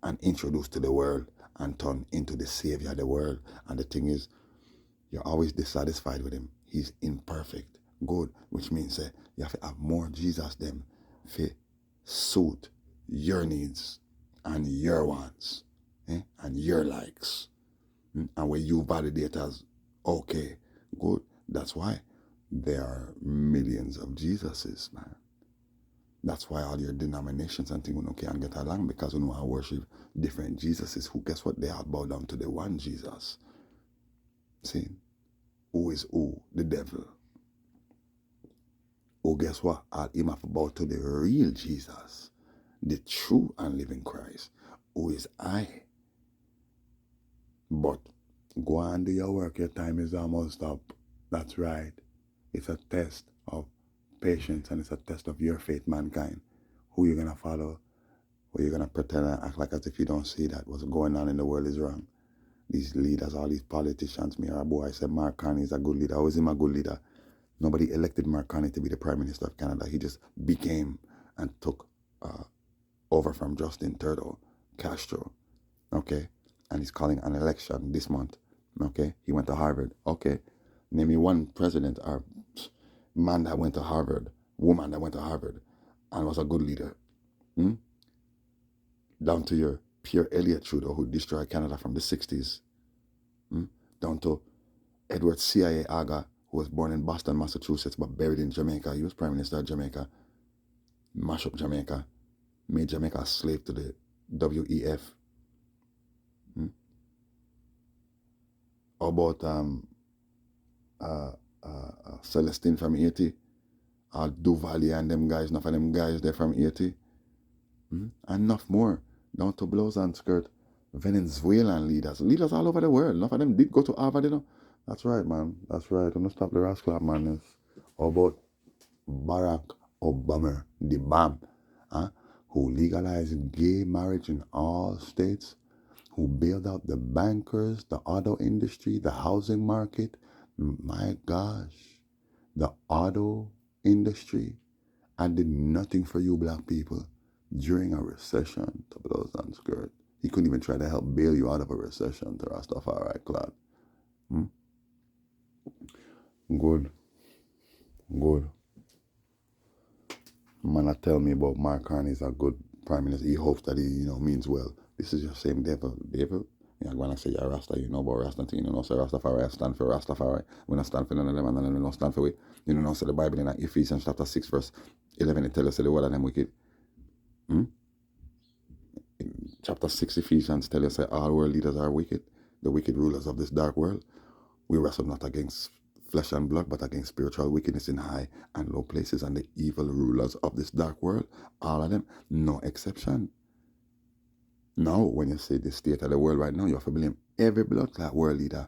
and introduced to the world and turned into the savior of the world. And the thing is, you're always dissatisfied with him. He's imperfect. Good, which means you have to have more Jesus than to suit your needs and your wants and your likes. And where you validate as, okay, good. That's why there are millions of Jesuses, man. That's why all your denominations and things can't get along, because we I worship different Jesuses who, guess what, they all bow down to the one Jesus. See? Who is who? The devil. Oh, guess what? All him have to bow to the real Jesus, the true and living Christ, who is I. But go and do your work, your time is almost up. That's right. It's a test of patience and it's a test of your faith, mankind. Who you're gonna follow, or you're gonna pretend and act like as if you don't see that what's going on in the world is wrong. These leaders, all these politicians, me or a boy said Mark Carney is a good leader. How is him a good leader? Nobody elected Mark Carney to be the Prime Minister of Canada. He just became and took over from Justin Trudeau Castro. Okay? And he's calling an election this month. Okay? He went to Harvard. Okay? Name me one president or man that went to Harvard, woman that went to Harvard and was a good leader. Hmm? Down to your Pierre Elliott Trudeau, who destroyed Canada from the 60s. Hmm? Down to Edward CIA Aga, who was born in Boston, Massachusetts, but buried in Jamaica. He was Prime Minister of Jamaica, mashed up Jamaica, made Jamaica a slave to the WEF. Hmm? How about Celestine from Haiti? Duvalier and them guys, enough of them guys, they're from Haiti. And enough more. Down to blouse and skirt. Venezuelan leaders all over the world. Enough of them did go to Harvard, you know. That's right, man. That's right. Don't stop the rascal madness. How about Barack Obama, the BAM, who legalized gay marriage in all states, who bailed out the bankers, the auto industry, the housing market. My gosh, the auto industry, and did nothing for you black people during a recession, to blouse and skirt. He couldn't even try to help bail you out of a recession, to Rastafari clad. Good. Good. Man, tell me about Mark Carney is a good prime minister. He hopes that he, means well. This is your same devil. Devil? Yeah, when I say you're Rasta, you know about Rasta thing. You know, say Rastafari, I stand for Rastafari. When I stand for none of them, and none of them don't stand for it. You know, say the Bible in Ephesians chapter 6, verse 11, it tells us the word of them wicked. In chapter 6, Ephesians tells us that all world leaders are wicked. The wicked rulers of this dark world. We wrestle not against flesh and blood, but against spiritual wickedness in high and low places, and the evil rulers of this dark world, all of them, no exception. Now, when you say the state of the world right now, you have to blame every blood clot world leader,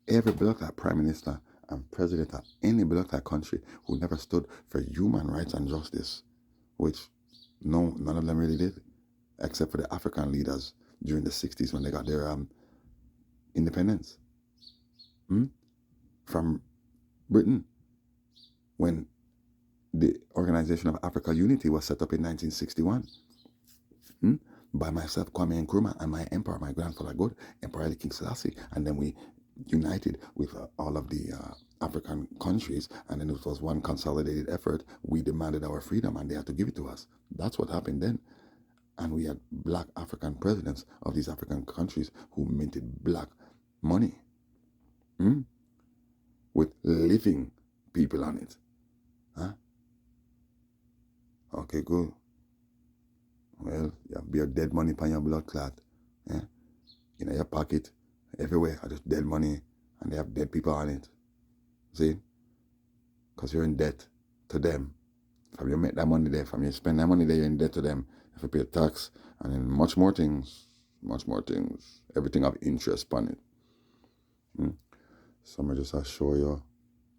every blood clot prime minister and president of any blood clot country who never stood for human rights and justice, which no, none of them really did, except for the African leaders during the 60s when they got their independence. From Britain, when the Organization of Africa Unity was set up in 1961 by myself, Kwame Nkrumah, and my emperor, my grandfather God, Emperor Haile King Selassie, and then we united with all of the African countries, and then it was one consolidated effort. We demanded our freedom, and they had to give it to us. That's what happened then. And we had black African presidents of these African countries who minted black money with living people on it. Okay, good. Well, you have your dead money upon your blood clot. Yeah? In your pocket, everywhere, are just dead money, and they have dead people on it. See? Because you're in debt to them. From you make that money there, from you spend that money there, you're in debt to them. You have to pay tax, and then much more things. Everything of interest upon it. So I'm just assure you,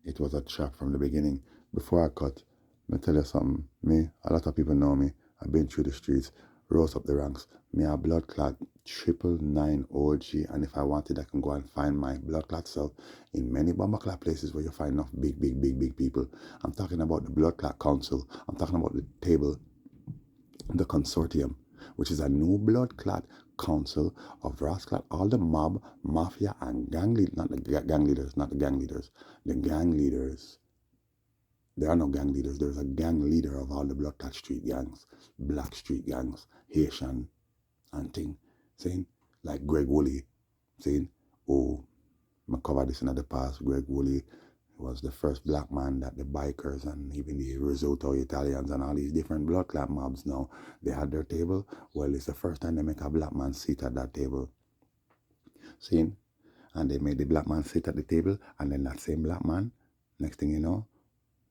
it was a trap from the beginning. Before I cut, let me tell you something. Me, a lot of people know me. I've been through the streets, rose up the ranks. Me a blood clot 999 OG, and if I wanted, I can go and find my blood clot self in many bomber clot places where you find enough big people. I'm talking about the blood clot council. I'm talking about the table, the consortium, which is a new blood clot council of rascal, all the mob, mafia, and gang leaders, not the gang leaders. The gang leaders. There are no gang leaders. There's a gang leader of all the blood clot street gangs, black street gangs, Haitian and thing. Saying like Greg Woolley, saying, oh, I covered this in the past. Greg Woolley was the first black man that the bikers and even the risotto Italians and all these different blood clot mobs now, they had their table. Well, it's the first time they make a black man sit at that table. See? And they made the black man sit at the table, and then that same black man, next thing you know,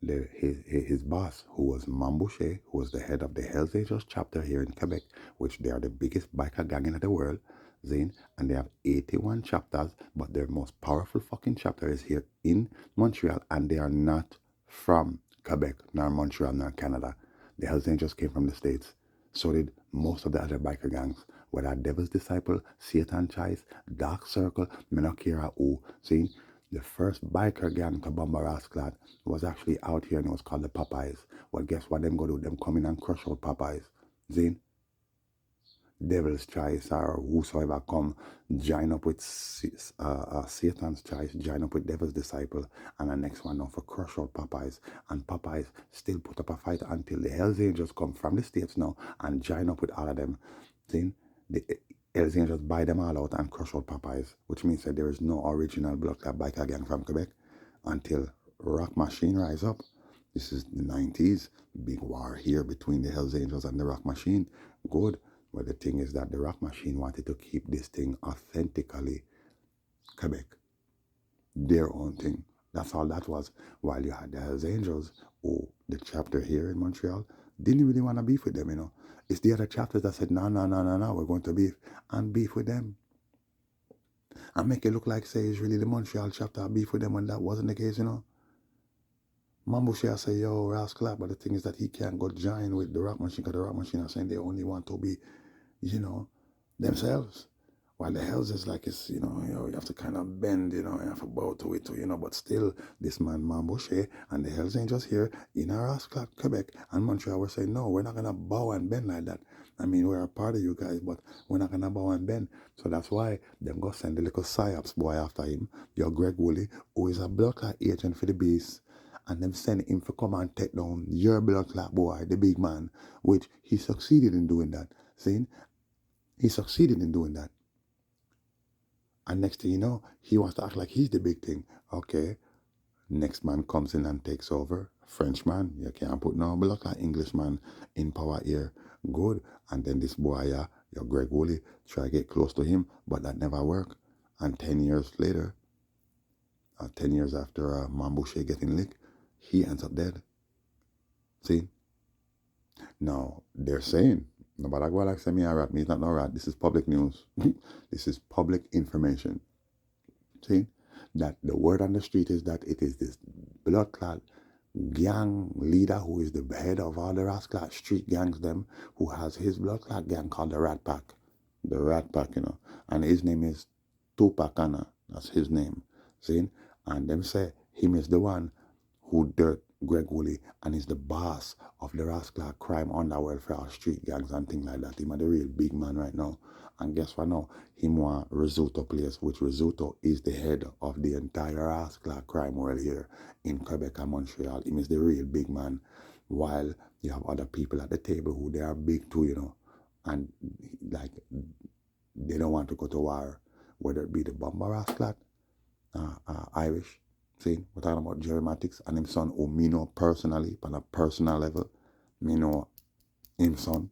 his boss, who was Mambouche, who was the head of the Hells Angels chapter here in Quebec, which they are the biggest biker gang in the world, Zane, and they have 81 chapters, but their most powerful fucking chapter is here in Montreal, and they are not from Quebec, nor Montreal, nor Canada. The Hells Angels came from the States. So did most of the other biker gangs, whether Devil's Disciple, Satan Chice, Dark Circle, me no care who. See, the first biker gang to bomb a rascal was actually out here, and it was called the Popeyes. Well, guess what them go do? Them come in and crush out Popeyes. See? devil's choice or whosoever come join up with Satan's choice, join up with devil's disciple, and the next one now for crush out Popeyes. And Popeyes still put up a fight until the Hells Angels come from the States now and join up with all of them. See, the Hells Angels buy them all out and crush out Popeyes, which means that there is no original blood clot biker gang from Quebec until Rock Machine rise up. This is the 90s. Big war here between the Hells Angels and the Rock Machine. Good. But the thing is that the Rock Machine wanted to keep this thing authentically Quebec. Their own thing. That's all that was. While you had the Hells Angels, who the chapter here in Montreal didn't really want to beef with them, you know. It's the other chapters that said, no, we're going to beef and beef with them. And make it look like, say, it's really the Montreal chapter beef with them when that wasn't the case, you know. Mambushia say, yo, Rascal, but the thing is that he can't go join with the Rock Machine because the Rock Machine are saying they only want to be, you know, themselves. While the Hells is like, it's, you know, you have to kind of bend, you know, you have to bow to it, you know, but still, this man Mambushia and the Hells Angels here in Rascal, Quebec and Montreal were saying, no, we're not going to bow and bend like that. I mean, we're a part of you guys, but we're not going to bow and bend. So that's why them go send the little psyops boy after him, your Greg Woolley, who is a blood clot agent for the beast. And them send him to come and take down your blood clot boy, the big man, which he succeeded in doing that. See? He succeeded in doing that. And next thing you know, he wants to act like he's the big thing. Okay. Next man comes in and takes over. Frenchman, you can't put no blood clot Englishman in power here. Good. And then this boy, your Greg Woolley, try to get close to him, but that never worked. And 10 years later, 10 years after Mambuche getting licked, he ends up dead. See? Now, they're saying, nobody go like say me a rat, me not no rat. This is public news. This is public information. See? That the word on the street is that it is this blood clot gang leader who is the head of all the rascal street gangs them, who has his blood clot gang called the Rat Pack. The Rat Pack, you know. And his name is Tupac Anna. That's his name. See? And them say him is the one who dirt Greg Woolley and is the boss of the rascal crime underworld for our street gangs and things like that. Him a the real big man right now. And guess what now? Him want Risotto place, which Risotto is the head of the entire rascal crime world here in Quebec and Montreal. Him is the real big man. While you have other people at the table who they are big too, you know. And like they don't want to go to war, whether it be the Bomber rascal, Irish. See, we're talking about Jerry Matix and him son, who me know personally, on a personal level. Me know him son.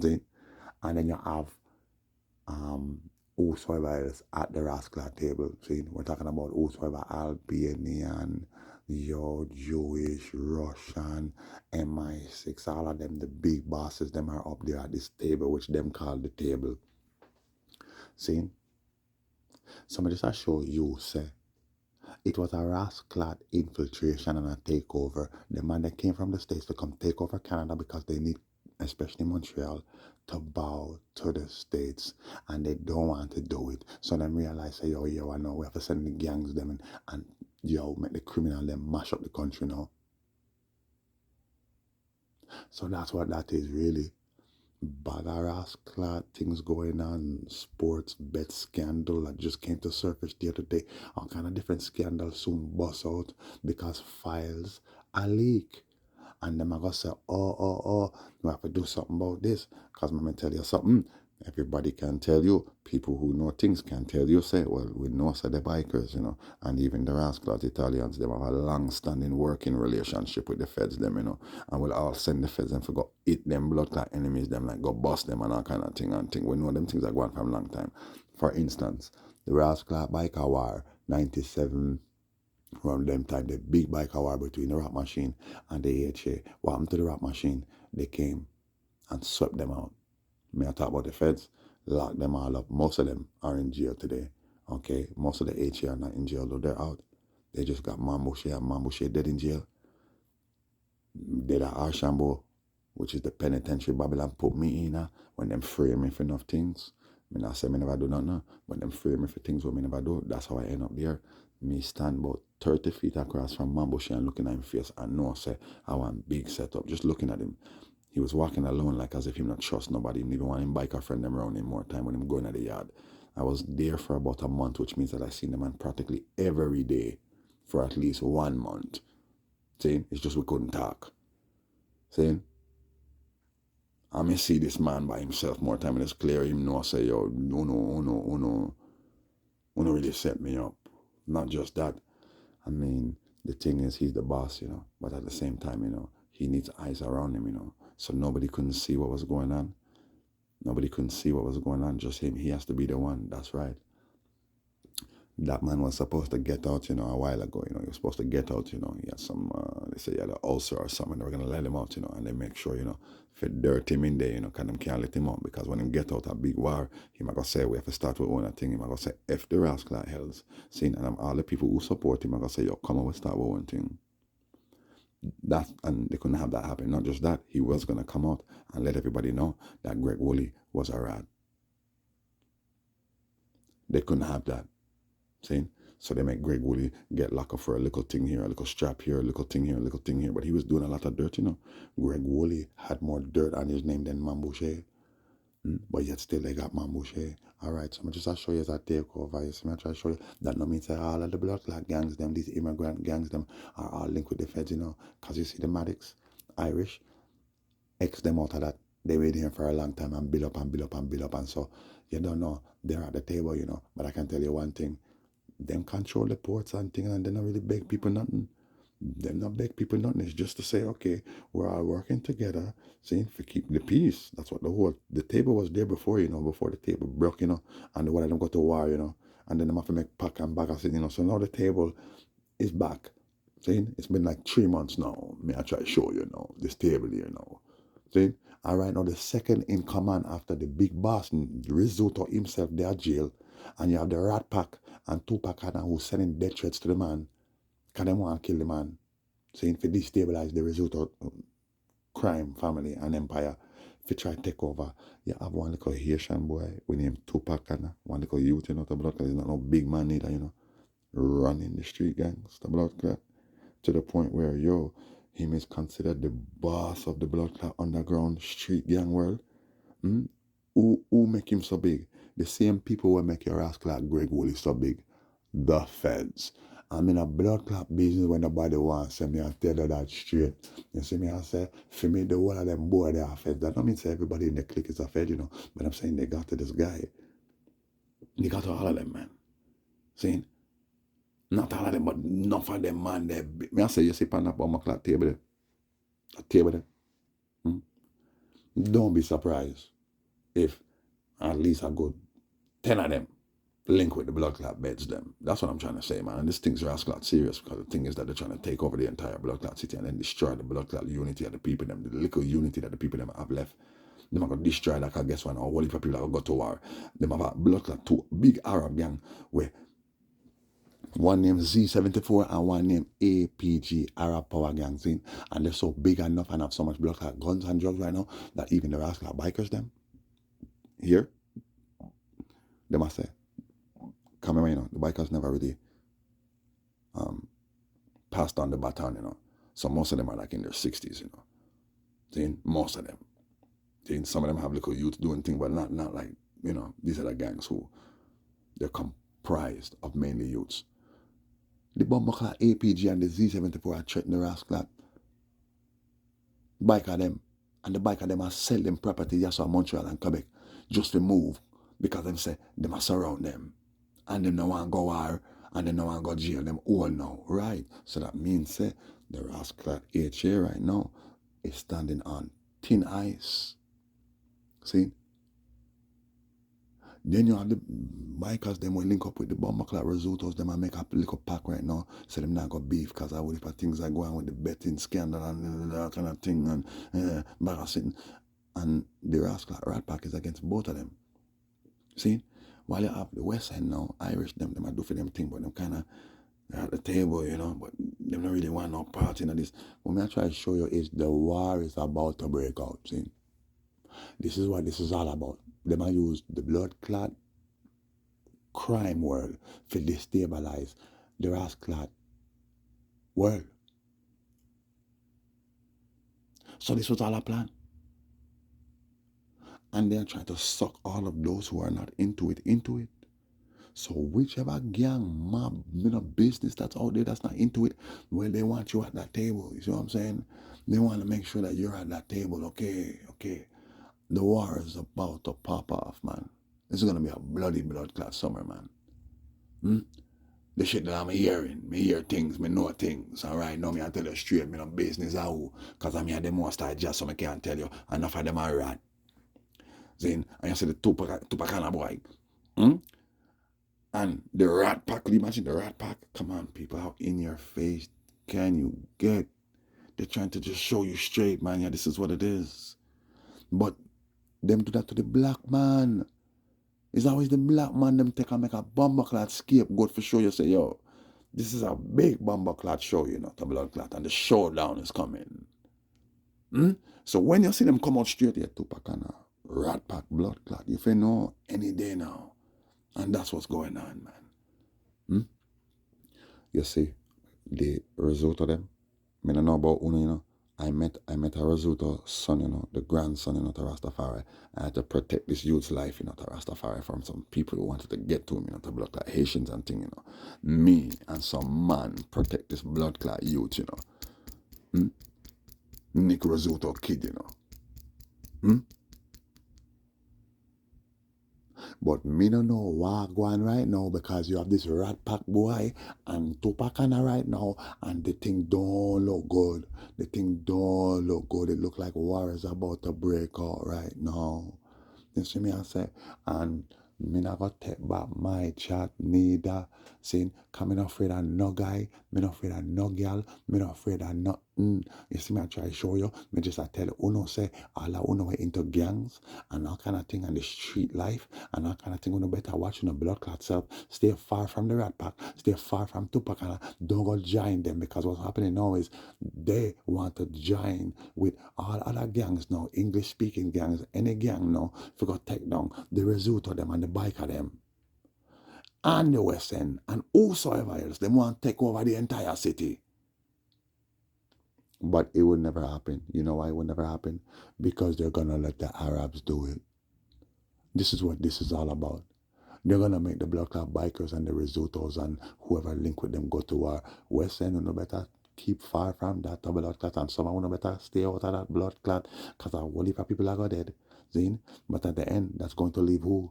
See? And then you have whosoever else at the rascal table. See, we're talking about whosoever Albanian, your Jewish, Russian, MI6, all of them, the big bosses, them are up there at this table, which them call the table. See? Somebody just show you, say, it was a rascal infiltration and a takeover. The man that came from the States to come take over Canada because they need, especially Montreal, to bow to the States. And they don't want to do it. So them realize, say, yo, I know we have to send the gangs them and make the criminal them mash up the country now. So that's what that is really. Badass things going on, sports bet scandal that just came to surface the other day. All kind of different scandals soon bust out because files are leak. And them are going to say, oh, we have to do something about this. Because I'm going to tell you something. Everybody can tell you. People who know things can tell you, say, well, we know say the bikers, you know, and even the rascals Italians, they have a long-standing working relationship with the feds, them, you know, and we'll all send the feds and for go eat them blood clot enemies, them, like go bust them and all kind of thing and thing. We know them things are going from a long time. For instance, the rascal biker war, 97, around them time, the big biker war between the Rock Machine and the AHA. What happened to the Rock Machine? They came and swept them out. I talk about the feds, lock them all up. Most of them are in jail today. Okay, most of the HA are not in jail, though they're out. They just got Mambuche dead in jail. Dead at Archambault, which is the penitentiary Babylon put me in when them free me for enough things. I not say me never do nothing, but them free me for things what me never do. That's how I end up there. Me stand about 30 feet across from Mambuche and looking at him face and know say I want big setup. Just looking at him. He was walking alone like as if he not trust nobody. He even want him biker friend them around him more time when him going at the yard. I was there for about a month, which means that I seen the man practically every day for at least 1 month. See? It's just we couldn't talk. See? I may see this man by himself more time and it's clear him know I say, yo, no, really set me up. Not just that. I mean, the thing is he's the boss, you know, but at the same time, you know, he needs eyes around him, you know. So nobody couldn't see what was going on. Nobody couldn't see what was going on, just him. He has to be the one, that's right. That man was supposed to get out, you know, a while ago, you know. He was supposed to get out, you know. He had some, they say he had an ulcer or something. They were going to let him out, you know, and they make sure, you know, if it dirt him in there, you know, because them can't let him out. Because when him get out a big war, he might go say, we have to start with one thing. He might go say, F the rascal that hells. See, and all the people who support him, I go say, yo, come on, we start with one thing. That, and they couldn't have that happen. Not just that, he was going to come out and let everybody know that Greg Woolley was a rat. They couldn't have that. See? So they make Greg Woolley get locked up for a little thing here, a little strap here, a little thing here, a little thing here. But he was doing a lot of dirt, you know. Greg Woolley had more dirt on his name than Mambouche. But yet still they got Mambouche. Alright, so I'm just show you as I take over. You see me, I try to show you that no means that all of the blood clot gangs, them, these immigrant gangs, them are all linked with the feds, you know. Because you see the Maddox, Irish, X them out of that. They waited here for a long time and build up and build up and build up. And so you don't know, they're at the table, you know. But I can tell you one thing. Them control the ports and things, and they don't really beg people nothing. Them not beg people nothing. It's just to say, okay, we're all working together, see, for keep the peace. That's what the table was there before, you know, before the table broke, you know, and the one of them got to war, you know, and then them have to make pack and bag, you know. So now the table is back. See, it's been like 3 months now. May I try to show you now, this table here now. See, and right now the second in command after the big boss, Risotto himself, they are jail, and you have the Rat Pack and Tupac and who's sending death threats to the man. Because they want to kill the man. Saying for destabilize the Risotto crime family and empire. If you try to take over, you have one little Haitian boy we name Tupac and one little youth, you know, the blood clot. He's not no big man either, you know. Running the street gangs, the blood clot. To the point where, yo, him is considered the boss of the blood clot underground street gang world. Who make him so big? The same people will make your ass like Greg Woolley so big. The feds. I'm in a blood clot business when nobody wants to me and tell you that straight. You see me, I say, for me, the whole of them boy, they are feds. That don't mean say everybody in the clique is a fed, you know. But I'm saying they got to this guy. They got to all of them, man. See? Not all of them, but enough of them, man. Me I say, you see, on that bomb clock table there. A table there. Don't be surprised if at least a good 10 of them link with the blood clot beds them. That's what I'm trying to say, man. And this thing's rascal serious because the thing is that they're trying to take over the entire blood clot city and then destroy the blood clot unity of the people them, the little unity that the people them have left. Them are going to destroy that, I guess one, or what if people are going to go to war. Them have a blood clot, two big Arab gang where one named Z74 and one named APG, Arab Power Gang, see? And they're so big enough and have so much blood clot guns and drugs right now that even the rascal bikers them here, they must say, come on, you know, the bikers never really passed on the baton, you know. So most of them are like in their 60s, you know. See? Most of them. See? Some of them have little youth doing things, but not like, you know, these are the gangs who, they're comprised of mainly youths. The Bombaclat APG and the Z74 are threatening the rascal bike of them. And the bike of them are sell them property just on Montreal and Quebec just to move because them say them are surround them. And them no want go war and them no want go jail. Them all now, right? So that means the rascal HA right now is standing on thin ice. See? Then you have the bikers, them will link up with the bomber clock results, them and make a little pack right now, so them not got beef, because I would if things are going with the betting scandal and that kind of thing, and embarrassing. And the rascal Rat Pack is against both of them. See? While you have the West End now, Irish, them I do for them thing, but them kind of, they're at the table, you know, but them don't really want no part in this. What I try to show you is the war is about to break out, see? This is what this is all about. Them I use the blood clot crime world to destabilize the rascal world. So this was all a plan. And they're trying to suck all of those who are not into it into it. So whichever gang, mob, business that's out there that's not into it, well, they want you at that table. You see what I'm saying? They want to make sure that you're at that table. Okay, okay. The war is about to pop off, man. This is gonna be a bloody blood clot summer, man. Hmm? The shit that I'm hearing, me hear things, me know things. Alright, now me I tell you straight, me no business how. Cause I'm here the most I just so I can't tell you. Enough of them are rat. Then and you see the Tupacana boy. Hmm? And the rat pack, could you imagine the rat pack? Come on, people, how in your face can you get? They're trying to just show you straight, man. Yeah, this is what it is. But them do that to the black man. It's always the black man them take and make a bomber clot scapegoat for sure. You say, yo, this is a big bomber clot show, the blood clot, and the showdown is coming. Hmm? So when you see them come out straight here, Tupac and rat pack blood clot, you feel know any day now. And that's what's going on, man. Hmm? You see, the result of them, I don't know about Uno, I met a Rasuto son, the grandson, to Rastafari. I had to protect this youth's life, to Rastafari from some people who wanted to get to him, to blood clot Haitians and thing, Me and some man protect this blood clot youth, Nick Rasuto kid, Hmm? But me don't know what going right now because you have this rat pack boy and Tupacana right now and the thing don't look good. The thing don't look good. It look like war is about to break out right now. You see me I say? And me not gonna take back my chat neither. Saying, cause me not afraid of no guy, me not afraid of no girl, me not afraid of nothing. You see me I try to show you. Me just I tell you, Uno say all of Uno were into gangs and all kind of thing and the street life and all kind of thing. Uno better watch the blood clot self. Stay far from the rat pack, stay far from Tupac and don't go join them because what's happening now is they want to join with all other gangs now, English speaking gangs, any gang now, for go take down the result of them and the bike of them. And the West End and whosoever else, they want to take over the entire city. But it would never happen. You know why it would never happen? Because they're gonna let the Arabs do it. This is what this is all about. They're gonna make the blood clot bikers and the risottos and whoever link with them go to our West End, no better keep far from that blood clot and some no better stay out of that blood clot because a whole heap of people are dead. See? But at the end, that's going to leave who?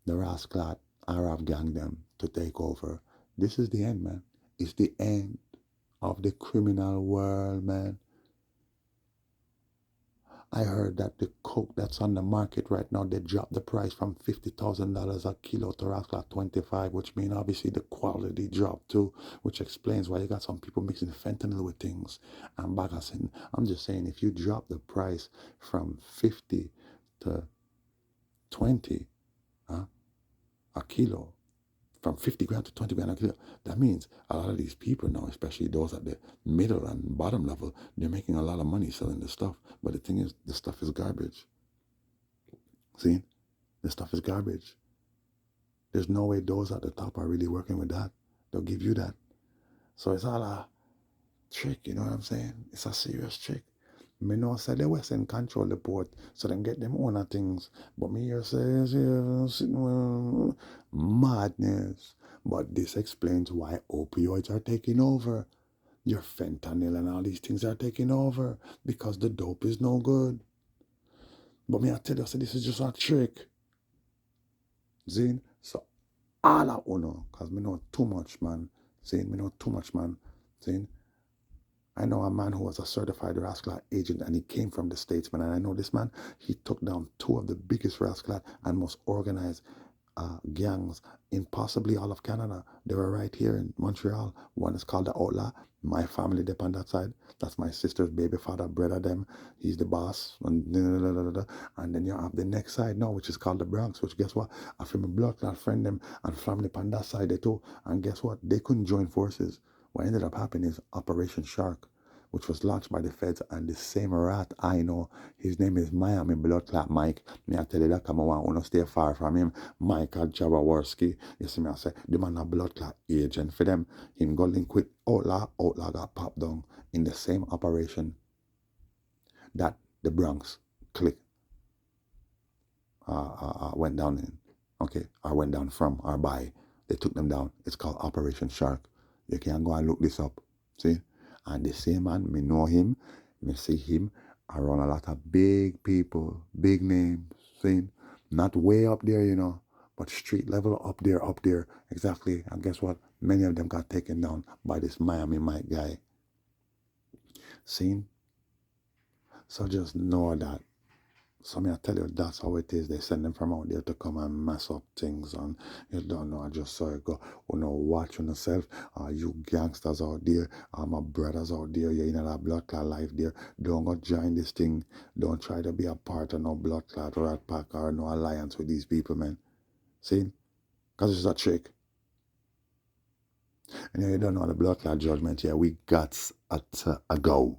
The rascal Arab gang them to take over. This is the end, man. It's the end of the criminal world, man. I heard that the coke that's on the market right now, they dropped the price from $50,000 a kilo to roughly 25, which means obviously the quality dropped too, which explains why you got some people mixing fentanyl with things and bagassing. I'm just saying, if you drop the price from 50 to 20 a kilo, from 50 grand to 20 grand a kilo, that means a lot of these people now, especially those at the middle and bottom level, they're making a lot of money selling this stuff. But the thing is, the stuff is garbage. See? The stuff is garbage. There's no way those at the top are really working with that. They'll give you that. So it's all a trick, you know what I'm saying? It's a serious trick. Me know say the West End control the port, so them get them own things. But me here says, madness. But this explains why opioids are taking over. Your fentanyl and all these things are taking over because the dope is no good. But me I tell you, so this is just a trick. Zine? So all I know, because me know too much, man. Zine, me know too much, man. Zine? I know a man who was a certified rascal agent and he came from the States, man. And I know this man, he took down two of the biggest rascal and most organized gangs in possibly all of Canada. They were right here in Montreal. One is called the Outlaw. My family dep on that side. That's my sister's baby father, brother them. He's the boss. And then you have the next side now, which is called the Bronx, which guess what? I feel my blood clot friend them and family on that side they too. And guess what? They couldn't join forces. What ended up happening is Operation Shark, which was launched by the feds, and the same rat I know, his name is Miami Blood Clot Mike. Me I tell you that come on, to stay far from him. Michael Jaworski, you see me I say, the man a blood clot agent for them. Him go link with Outlaw got popped down in the same operation that the Bronx click went down in, okay, or went down from or by. They took them down. It's called Operation Shark. You can go and look this up. See? And the same man, me know him, me see him around a lot of big people, big names, see? Not way up there, but street level up there, exactly. And guess what? Many of them got taken down by this Miami Mike guy. See? So just know that. So I tell you, that's how it is. They send them from out there to come and mess up things, and you don't know. I just saw it go. Watch on yourself. You gangsters out there, my brothers out there, you're in that blood clot life there. Don't go join this thing. Don't try to be a part of no blood clot or rat pack or no alliance with these people, man. See? Because it's a trick. And you don't know the blood clot judgment. Yeah, we got a go.